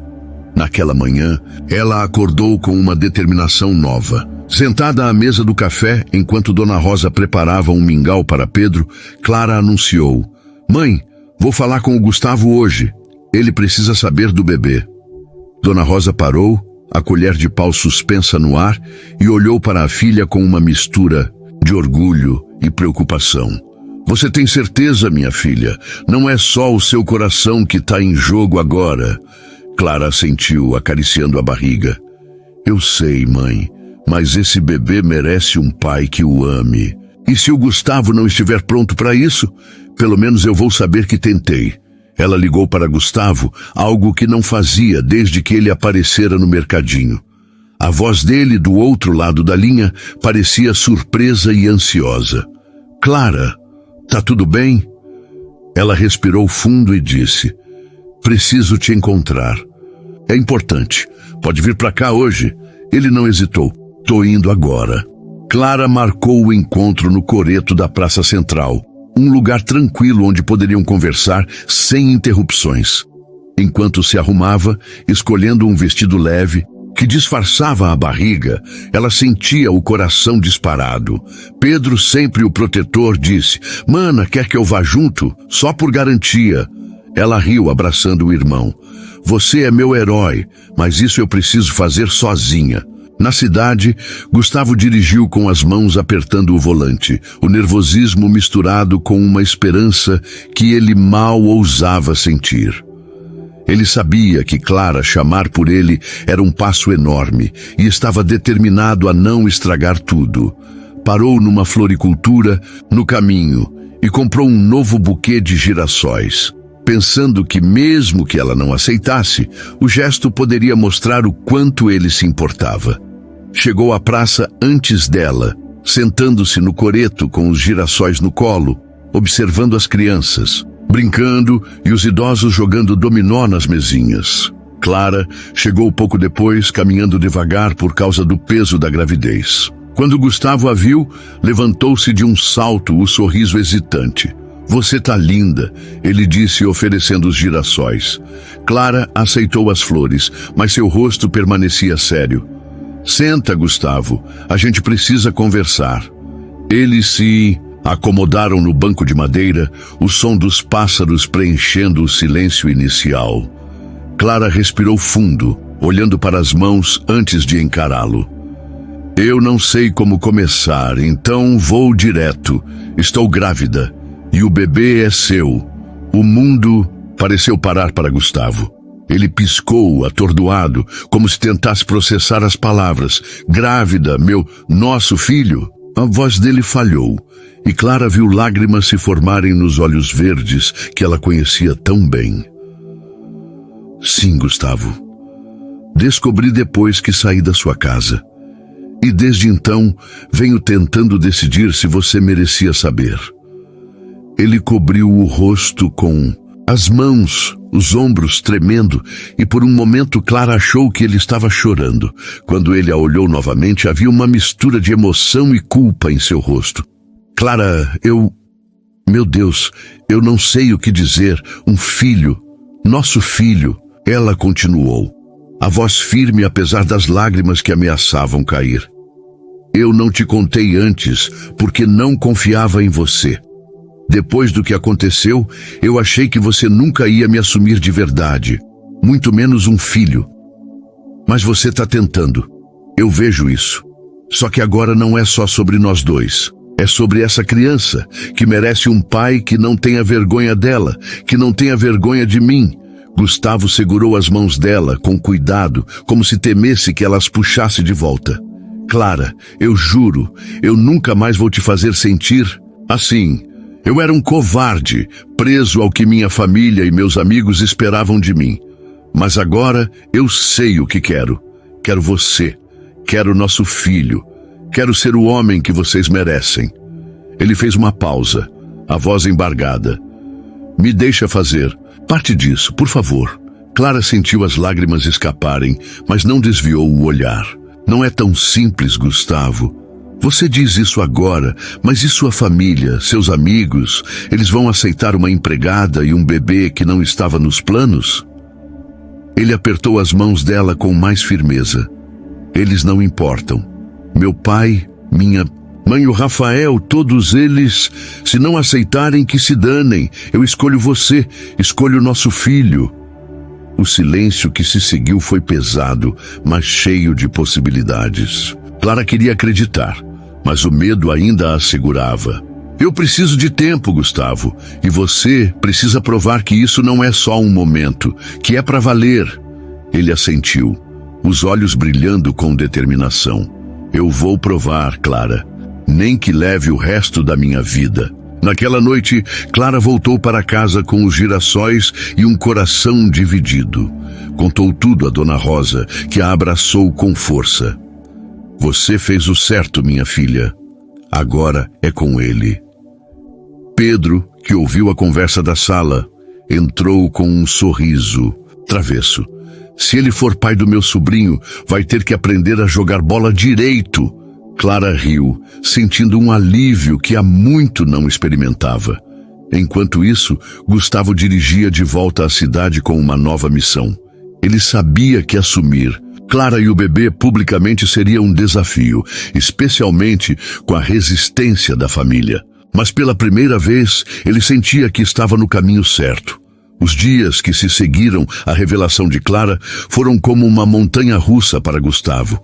Naquela manhã, ela acordou com uma determinação nova. Sentada à mesa do café, enquanto Dona Rosa preparava um mingau para Pedro, Clara anunciou: Mãe, vou falar com o Gustavo hoje. Ele precisa saber do bebê. Dona Rosa parou, a colher de pau suspensa no ar, e olhou para a filha com uma mistura de orgulho e preocupação. Você tem certeza, minha filha? Não é só o seu coração que está em jogo agora. Clara assentiu, acariciando a barriga. Eu sei, mãe, mas esse bebê merece um pai que o ame. E se o Gustavo não estiver pronto para isso, pelo menos eu vou saber que tentei. Ela ligou para Gustavo, algo que não fazia desde que ele aparecera no mercadinho. A voz dele, do outro lado da linha, parecia surpresa e ansiosa. Clara, tá tudo bem? Ela respirou fundo e disse, preciso te encontrar. É importante. Pode vir para cá hoje. Ele não hesitou. Tô indo agora. Clara marcou o encontro no coreto da Praça Central, um lugar tranquilo onde poderiam conversar sem interrupções. Enquanto se arrumava, escolhendo um vestido leve, que disfarçava a barriga, ela sentia o coração disparado. Pedro, sempre o protetor, disse, Mana, quer que eu vá junto? Só por garantia. Ela riu, abraçando o irmão. Você é meu herói, mas isso eu preciso fazer sozinha. Na cidade, Gustavo dirigiu com as mãos apertando o volante, o nervosismo misturado com uma esperança que ele mal ousava sentir. Ele sabia que Clara chamar por ele era um passo enorme e estava determinado a não estragar tudo. Parou numa floricultura no caminho e comprou um novo buquê de girassóis, pensando que mesmo que ela não aceitasse, o gesto poderia mostrar o quanto ele se importava. Chegou à praça antes dela, sentando-se no coreto com os girassóis no colo, observando as crianças, brincando e os idosos jogando dominó nas mesinhas. Clara chegou pouco depois, caminhando devagar por causa do peso da gravidez. Quando Gustavo a viu, levantou-se de um salto, o sorriso hesitante. Você tá linda, ele disse, oferecendo os girassóis. Clara aceitou as flores, mas seu rosto permanecia sério. Senta, Gustavo, a gente precisa conversar. Eles se acomodaram no banco de madeira, o som dos pássaros preenchendo o silêncio inicial. Clara respirou fundo, olhando para as mãos antes de encará-lo. Eu não sei como começar, então vou direto. Estou grávida. E o bebê é seu. O mundo pareceu parar para Gustavo. Ele atordoado, como se tentasse processar as palavras. Grávida, nosso filho. A voz dele falhou, e Clara viu lágrimas se formarem nos olhos verdes que ela conhecia tão bem. Sim, Gustavo. Descobri depois que saí da sua casa. E desde então, venho tentando decidir se você merecia saber. Ele cobriu o rosto com as mãos, os ombros tremendo, e por um momento Clara achou que ele estava chorando. Quando ele a olhou novamente, havia uma mistura de emoção e culpa em seu rosto. Clara, meu Deus, eu não sei o que dizer. Um filho, nosso filho, ela continuou, a voz firme apesar das lágrimas que ameaçavam cair. Eu não te contei antes, porque não confiava em você. Depois do que aconteceu, eu achei que você nunca ia me assumir de verdade, muito menos um filho. Mas você está tentando. Eu vejo isso. Só que agora não é só sobre nós dois. É sobre essa criança, que merece um pai que não tenha vergonha dela, que não tenha vergonha de mim. Gustavo segurou as mãos dela com cuidado, como se temesse que ela as puxasse de volta. Clara, eu juro, eu nunca mais vou te fazer sentir assim. Eu era um covarde, preso ao que minha família e meus amigos esperavam de mim. Mas agora eu sei o que quero. Quero você. Quero nosso filho. Quero ser o homem que vocês merecem. Ele fez uma pausa, a voz embargada. Me deixa fazer parte disso, por favor. Clara sentiu as lágrimas escaparem, mas não desviou o olhar. Não é tão simples, Gustavo. Você diz isso agora, mas e sua família, seus amigos? Eles vão aceitar uma empregada e um bebê que não estava nos planos? Ele apertou as mãos dela com mais firmeza. Eles não importam. Meu pai, minha mãe, o Rafael, todos eles, se não aceitarem, que se danem. Eu escolho você, escolho nosso filho. O silêncio que se seguiu foi pesado, mas cheio de possibilidades. Clara queria acreditar, mas o medo ainda a segurava. Eu preciso de tempo, Gustavo, e você precisa provar que isso não é só um momento, que é para valer. Ele assentiu, os olhos brilhando com determinação. Eu vou provar, Clara, nem que leve o resto da minha vida. Naquela noite, Clara voltou para casa com os girassóis e um coração dividido. Contou tudo a Dona Rosa, que a abraçou com força. Você fez o certo, minha filha. Agora é com ele. Pedro, que ouviu a conversa da sala, entrou com um sorriso travesso. Se ele for pai do meu sobrinho, vai ter que aprender a jogar bola direito. Clara riu, sentindo um alívio que há muito não experimentava. Enquanto isso, Gustavo dirigia de volta à cidade com uma nova missão. Ele sabia que assumir Clara e o bebê publicamente seria um desafio, especialmente com a resistência da família. Mas pela primeira vez, ele sentia que estava no caminho certo. Os dias que se seguiram à revelação de Clara foram como uma montanha-russa para Gustavo.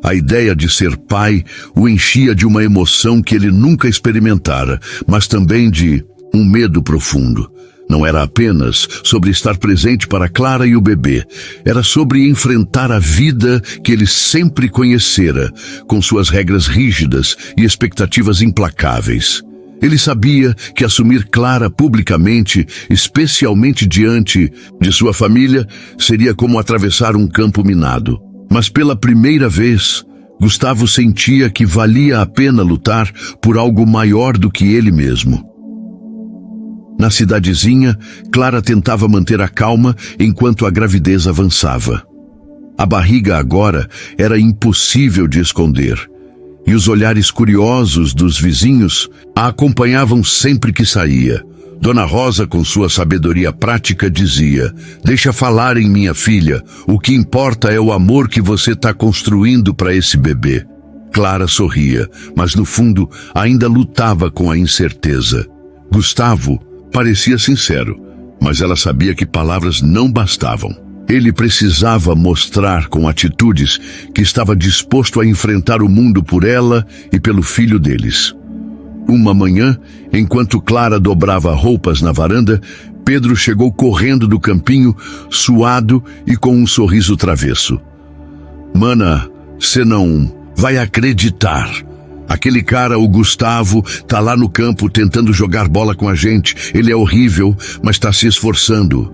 A ideia de ser pai o enchia de uma emoção que ele nunca experimentara, mas também de um medo profundo. Não era apenas sobre estar presente para Clara e o bebê, era sobre enfrentar a vida que ele sempre conhecera, com suas regras rígidas e expectativas implacáveis. Ele sabia que assumir Clara publicamente, especialmente diante de sua família, seria como atravessar um campo minado. Mas pela primeira vez, Gustavo sentia que valia a pena lutar por algo maior do que ele mesmo. Na cidadezinha, Clara tentava manter a calma enquanto a gravidez avançava. A barriga agora era impossível de esconder, e os olhares curiosos dos vizinhos a acompanhavam sempre que saía. Dona Rosa, com sua sabedoria prática, dizia: "Deixa falarem, minha filha, o que importa é o amor que você está construindo para esse bebê." Clara sorria, mas no fundo ainda lutava com a incerteza. Gustavo parecia sincero, mas ela sabia que palavras não bastavam. Ele precisava mostrar com atitudes que estava disposto a enfrentar o mundo por ela e pelo filho deles. Uma manhã, enquanto Clara dobrava roupas na varanda, Pedro chegou correndo do campinho, suado e com um sorriso travesso. "Mana, você não vai acreditar. Aquele cara, o Gustavo, tá lá no campo tentando jogar bola com a gente. Ele é horrível, mas tá se esforçando."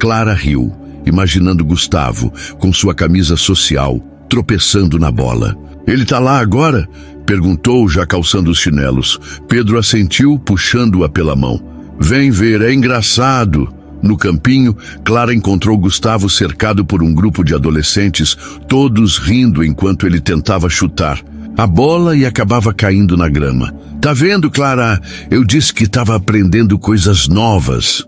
Clara riu, imaginando Gustavo, com sua camisa social, tropeçando na bola. "Ele tá lá agora?" perguntou, já calçando os chinelos. Pedro assentiu, puxando-a pela mão. "Vem ver, é engraçado." No campinho, Clara encontrou Gustavo cercado por um grupo de adolescentes, todos rindo enquanto ele tentava chutar a bola e acabava caindo na grama. "Tá vendo, Clara? Eu disse que estava aprendendo coisas novas."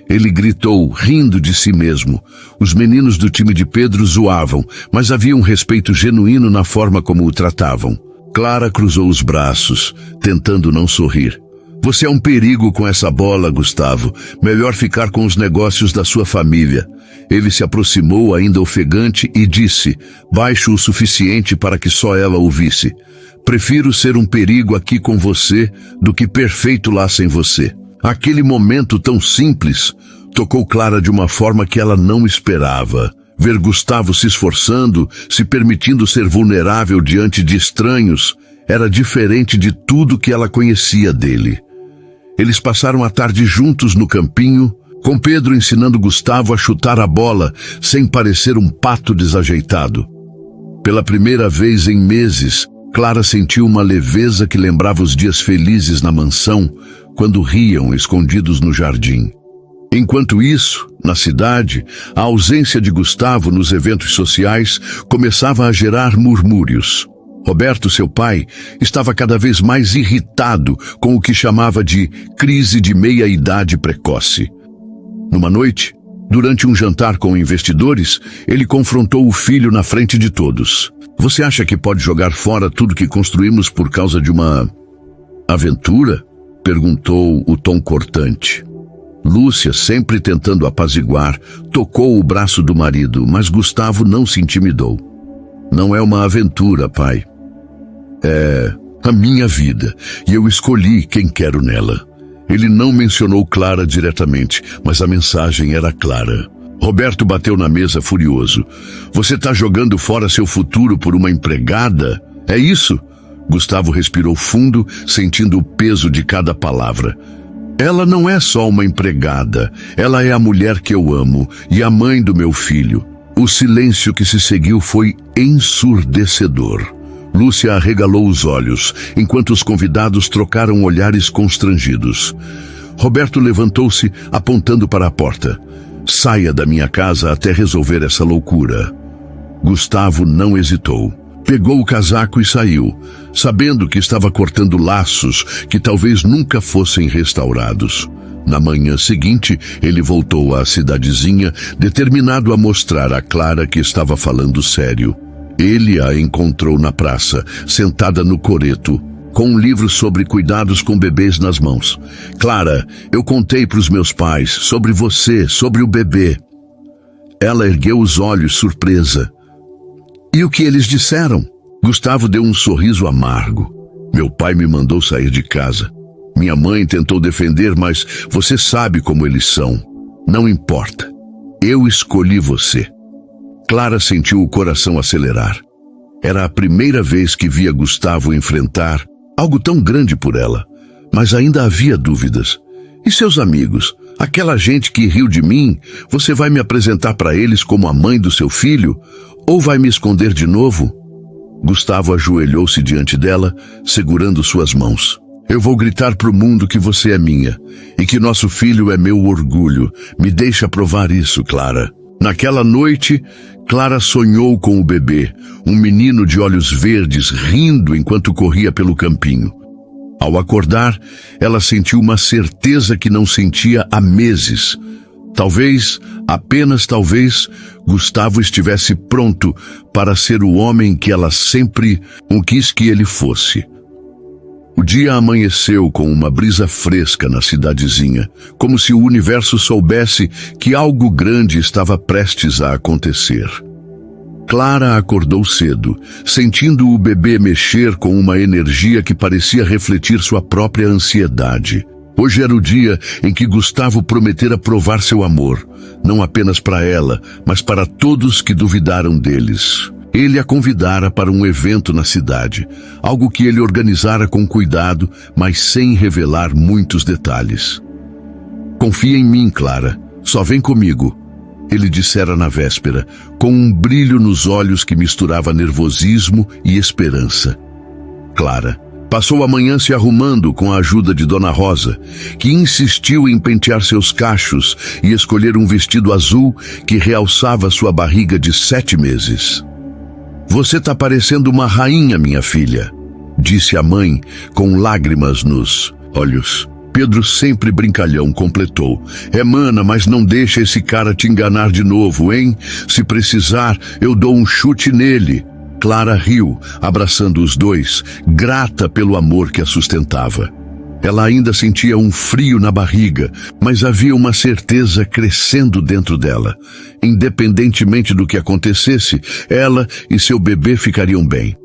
Ele gritou, rindo de si mesmo. Os meninos do time de Pedro zoavam, mas havia um respeito genuíno na forma como o tratavam. Clara cruzou os braços, tentando não sorrir. "Você é um perigo com essa bola, Gustavo. Melhor ficar com os negócios da sua família." Ele se aproximou, ainda ofegante, e disse, baixo o suficiente para que só ela ouvisse: "Prefiro ser um perigo aqui com você do que perfeito lá sem você." Aquele momento tão simples tocou Clara de uma forma que ela não esperava. Ver Gustavo se esforçando, se permitindo ser vulnerável diante de estranhos, era diferente de tudo que ela conhecia dele. Eles passaram a tarde juntos no campinho, com Pedro ensinando Gustavo a chutar a bola sem parecer um pato desajeitado. Pela primeira vez em meses, Clara sentiu uma leveza que lembrava os dias felizes na mansão, quando riam escondidos no jardim. Enquanto isso, na cidade, a ausência de Gustavo nos eventos sociais começava a gerar murmúrios. Roberto, seu pai, estava cada vez mais irritado com o que chamava de crise de meia-idade precoce. Numa noite, durante um jantar com investidores, ele confrontou o filho na frente de todos. "Você acha que pode jogar fora tudo que construímos por causa de uma aventura?" perguntou o tom cortante. Lúcia, sempre tentando apaziguar, tocou o braço do marido, mas Gustavo não se intimidou. "Não é uma aventura, pai. a minha vida, e eu escolhi quem quero nela. Ele não mencionou Clara diretamente, mas a mensagem era clara. Roberto bateu na mesa furioso. Você está jogando fora seu futuro por uma empregada? É isso? Gustavo respirou fundo, sentindo o peso de cada palavra. Ela não é só uma empregada, ela é a mulher que eu amo e a mãe do meu filho. O silêncio que se seguiu foi ensurdecedor. Lúcia arregalou os olhos, enquanto os convidados trocaram olhares constrangidos. Roberto levantou-se, apontando para a porta. Saia da minha casa até resolver essa loucura. Gustavo não hesitou. Pegou o casaco e saiu, sabendo que estava cortando laços que talvez nunca fossem restaurados. Na manhã seguinte, ele voltou à cidadezinha, determinado a mostrar a Clara que estava falando sério. Ele a encontrou na praça, sentada no coreto, com um livro sobre cuidados com bebês nas mãos. Clara, eu contei para os meus pais sobre você, sobre o bebê. Ela ergueu os olhos, surpresa. E o que eles disseram? Gustavo deu um sorriso amargo. Meu pai me mandou sair de casa. Minha mãe tentou defender, mas você sabe como eles são. Não importa. Eu escolhi você. Clara sentiu o coração acelerar. Era a primeira vez que via Gustavo enfrentar algo tão grande por ela, mas ainda havia dúvidas. E seus amigos? Aquela gente que riu de mim, você vai me apresentar para eles como a mãe do seu filho? Ou vai me esconder de novo? Gustavo ajoelhou-se diante dela, segurando suas mãos. Eu vou gritar para o mundo que você é minha, e que nosso filho é meu orgulho. Me deixa provar isso, Clara. Naquela noite, Clara sonhou com o bebê, um menino de olhos verdes, rindo enquanto corria pelo campinho. Ao acordar, ela sentiu uma certeza que não sentia há meses. Talvez, apenas talvez, Gustavo estivesse pronto para ser o homem que ela sempre quis que ele fosse. O dia amanheceu com uma brisa fresca na cidadezinha, como se o universo soubesse que algo grande estava prestes a acontecer. Clara acordou cedo, sentindo o bebê mexer com uma energia que parecia refletir sua própria ansiedade. Hoje era o dia em que Gustavo prometera provar seu amor, não apenas para ela, mas para todos que duvidaram deles. Ele a convidara para um evento na cidade, algo que ele organizara com cuidado, mas sem revelar muitos detalhes. Confia em mim, Clara. Só vem comigo, ele dissera na véspera, com um brilho nos olhos que misturava nervosismo e esperança. Clara passou a manhã se arrumando com a ajuda de Dona Rosa, que insistiu em pentear seus cachos e escolher um vestido azul que realçava sua barriga de 7 meses. Você tá parecendo uma rainha, minha filha, disse a mãe, com lágrimas nos olhos. Pedro, sempre brincalhão, completou. É mana, mas não deixa esse cara te enganar de novo, hein? Se precisar, eu dou um chute nele. Clara riu, abraçando os dois, grata pelo amor que a sustentava. Ela ainda sentia um frio na barriga, mas havia uma certeza crescendo dentro dela. Independentemente do que acontecesse, ela e seu bebê ficariam bem.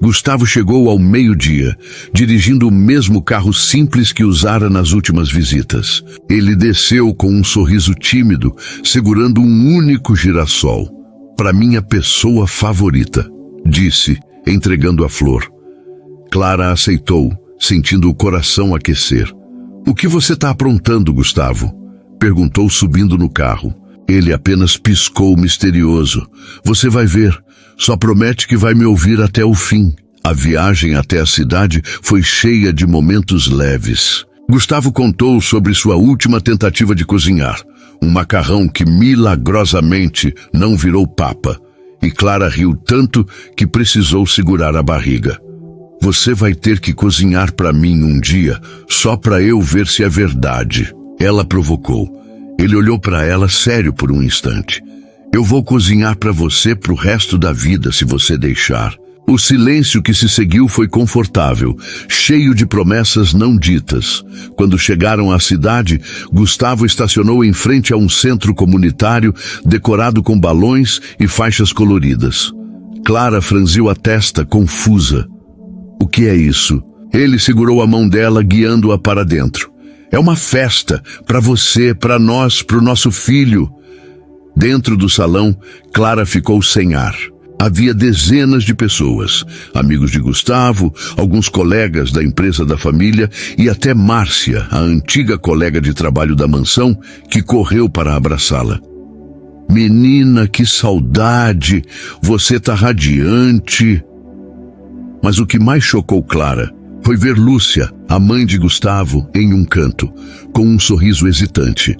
Gustavo chegou ao meio-dia, dirigindo o mesmo carro simples que usara nas últimas visitas. Ele desceu com um sorriso tímido, segurando um único girassol. Para minha pessoa favorita, disse, entregando a flor. Clara aceitou, sentindo o coração aquecer. O que você está aprontando, Gustavo? Perguntou subindo no carro. Ele apenas piscou misterioso. Você vai ver. Só promete que vai me ouvir até o fim. A viagem até a cidade foi cheia de momentos leves. Gustavo contou sobre sua última tentativa de cozinhar. Um macarrão que milagrosamente não virou papa. E Clara riu tanto que precisou segurar a barriga. Você vai ter que cozinhar para mim um dia, só para eu ver se é verdade. Ela provocou. Ele olhou para ela sério por um instante. Eu vou cozinhar para você pro resto da vida, se você deixar. O silêncio que se seguiu foi confortável, cheio de promessas não ditas. Quando chegaram à cidade, Gustavo estacionou em frente a um centro comunitário decorado com balões e faixas coloridas. Clara franziu a testa, confusa. O que é isso? Ele segurou a mão dela, guiando-a para dentro. É uma festa, para você, para nós, para o nosso filho. Dentro do salão, Clara ficou sem ar. Havia dezenas de pessoas, amigos de Gustavo, alguns colegas da empresa da família e até Márcia, a antiga colega de trabalho da mansão, que correu para abraçá-la. Menina, que saudade! Você tá radiante! Mas o que mais chocou Clara foi ver Lúcia, a mãe de Gustavo, em um canto, com um sorriso hesitante.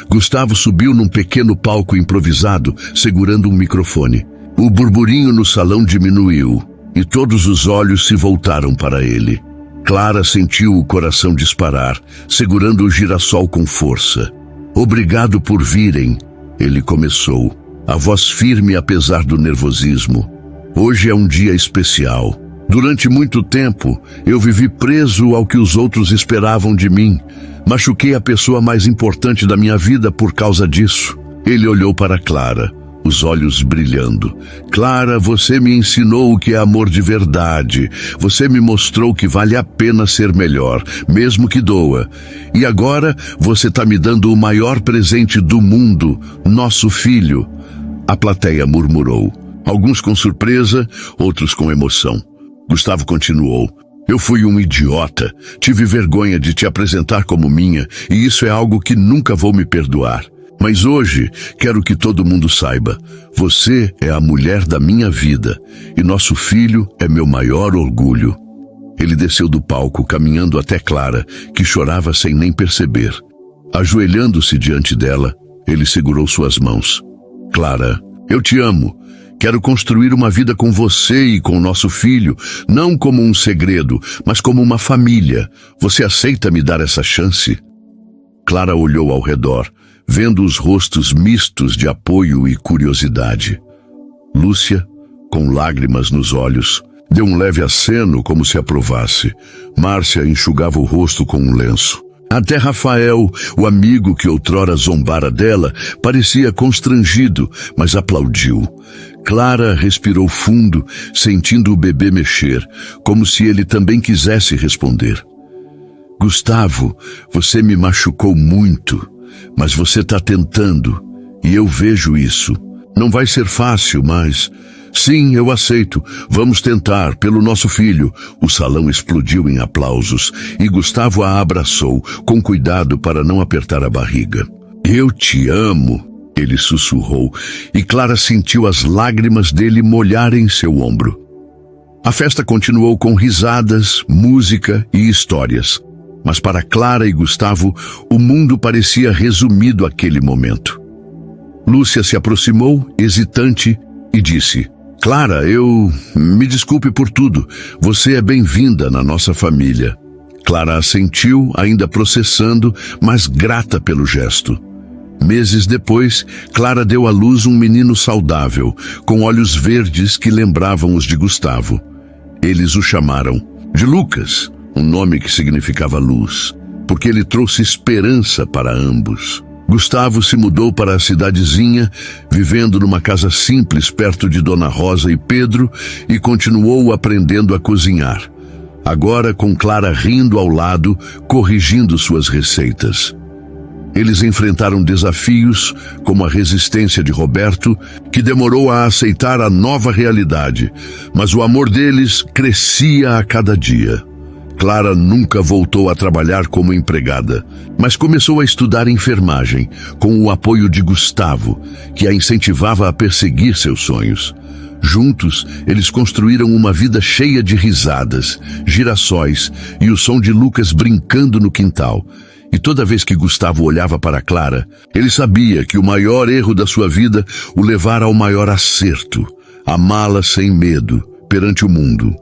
Gustavo subiu num pequeno palco improvisado, segurando um microfone. O burburinho no salão diminuiu e todos os olhos se voltaram para ele. Clara sentiu o coração disparar, segurando o girassol com força. Obrigado por virem, ele começou, a voz firme apesar do nervosismo. Hoje é um dia especial. Durante muito tempo, eu vivi preso ao que os outros esperavam de mim. Machuquei a pessoa mais importante da minha vida por causa disso. Ele olhou para Clara, os olhos brilhando. Clara, você me ensinou o que é amor de verdade. Você me mostrou que vale a pena ser melhor, mesmo que doa. E agora você está me dando o maior presente do mundo, nosso filho. A plateia murmurou. Alguns com surpresa, outros com emoção. Gustavo continuou. Eu fui um idiota. Tive vergonha de te apresentar como minha, e isso é algo que nunca vou me perdoar. Mas hoje, quero que todo mundo saiba. Você é a mulher da minha vida, e nosso filho é meu maior orgulho. Ele desceu do palco, caminhando até Clara, que chorava sem nem perceber. Ajoelhando-se diante dela, ele segurou suas mãos. Clara, eu te amo. Quero construir uma vida com você e com nosso filho, não como um segredo, mas como uma família. Você aceita me dar essa chance? Clara olhou ao redor, vendo os rostos mistos de apoio e curiosidade. Lúcia, com lágrimas nos olhos, deu um leve aceno como se aprovasse. Márcia enxugava o rosto com um lenço. Até Rafael, o amigo que outrora zombara dela, parecia constrangido, mas aplaudiu. Clara respirou fundo, sentindo o bebê mexer, como se ele também quisesse responder. Gustavo, você me machucou muito, mas você está tentando, e eu vejo isso. Não vai ser fácil, mas... Sim, eu aceito. Vamos tentar, pelo nosso filho. O salão explodiu em aplausos e Gustavo a abraçou, com cuidado para não apertar a barriga. Eu te amo, ele sussurrou, e Clara sentiu as lágrimas dele molharem seu ombro. A festa continuou com risadas, música e histórias. Mas para Clara e Gustavo, o mundo parecia resumido àquele momento. Lúcia se aproximou, hesitante, e disse... Clara, me desculpe por tudo. Você é bem-vinda na nossa família. Clara assentiu, ainda processando, mas grata pelo gesto. Meses depois, Clara deu à luz um menino saudável, com olhos verdes que lembravam os de Gustavo. Eles o chamaram de Lucas, um nome que significava luz, porque ele trouxe esperança para ambos. Gustavo se mudou para a cidadezinha, vivendo numa casa simples perto de Dona Rosa e Pedro, e continuou aprendendo a cozinhar. Agora com Clara rindo ao lado, corrigindo suas receitas. Eles enfrentaram desafios, como a resistência de Roberto, que demorou a aceitar a nova realidade, mas o amor deles crescia a cada dia. Clara nunca voltou a trabalhar como empregada, mas começou a estudar enfermagem, com o apoio de Gustavo, que a incentivava a perseguir seus sonhos. Juntos, eles construíram uma vida cheia de risadas, girassóis e o som de Lucas brincando no quintal. E toda vez que Gustavo olhava para Clara, ele sabia que o maior erro da sua vida o levara ao maior acerto, amá-la sem medo, perante o mundo.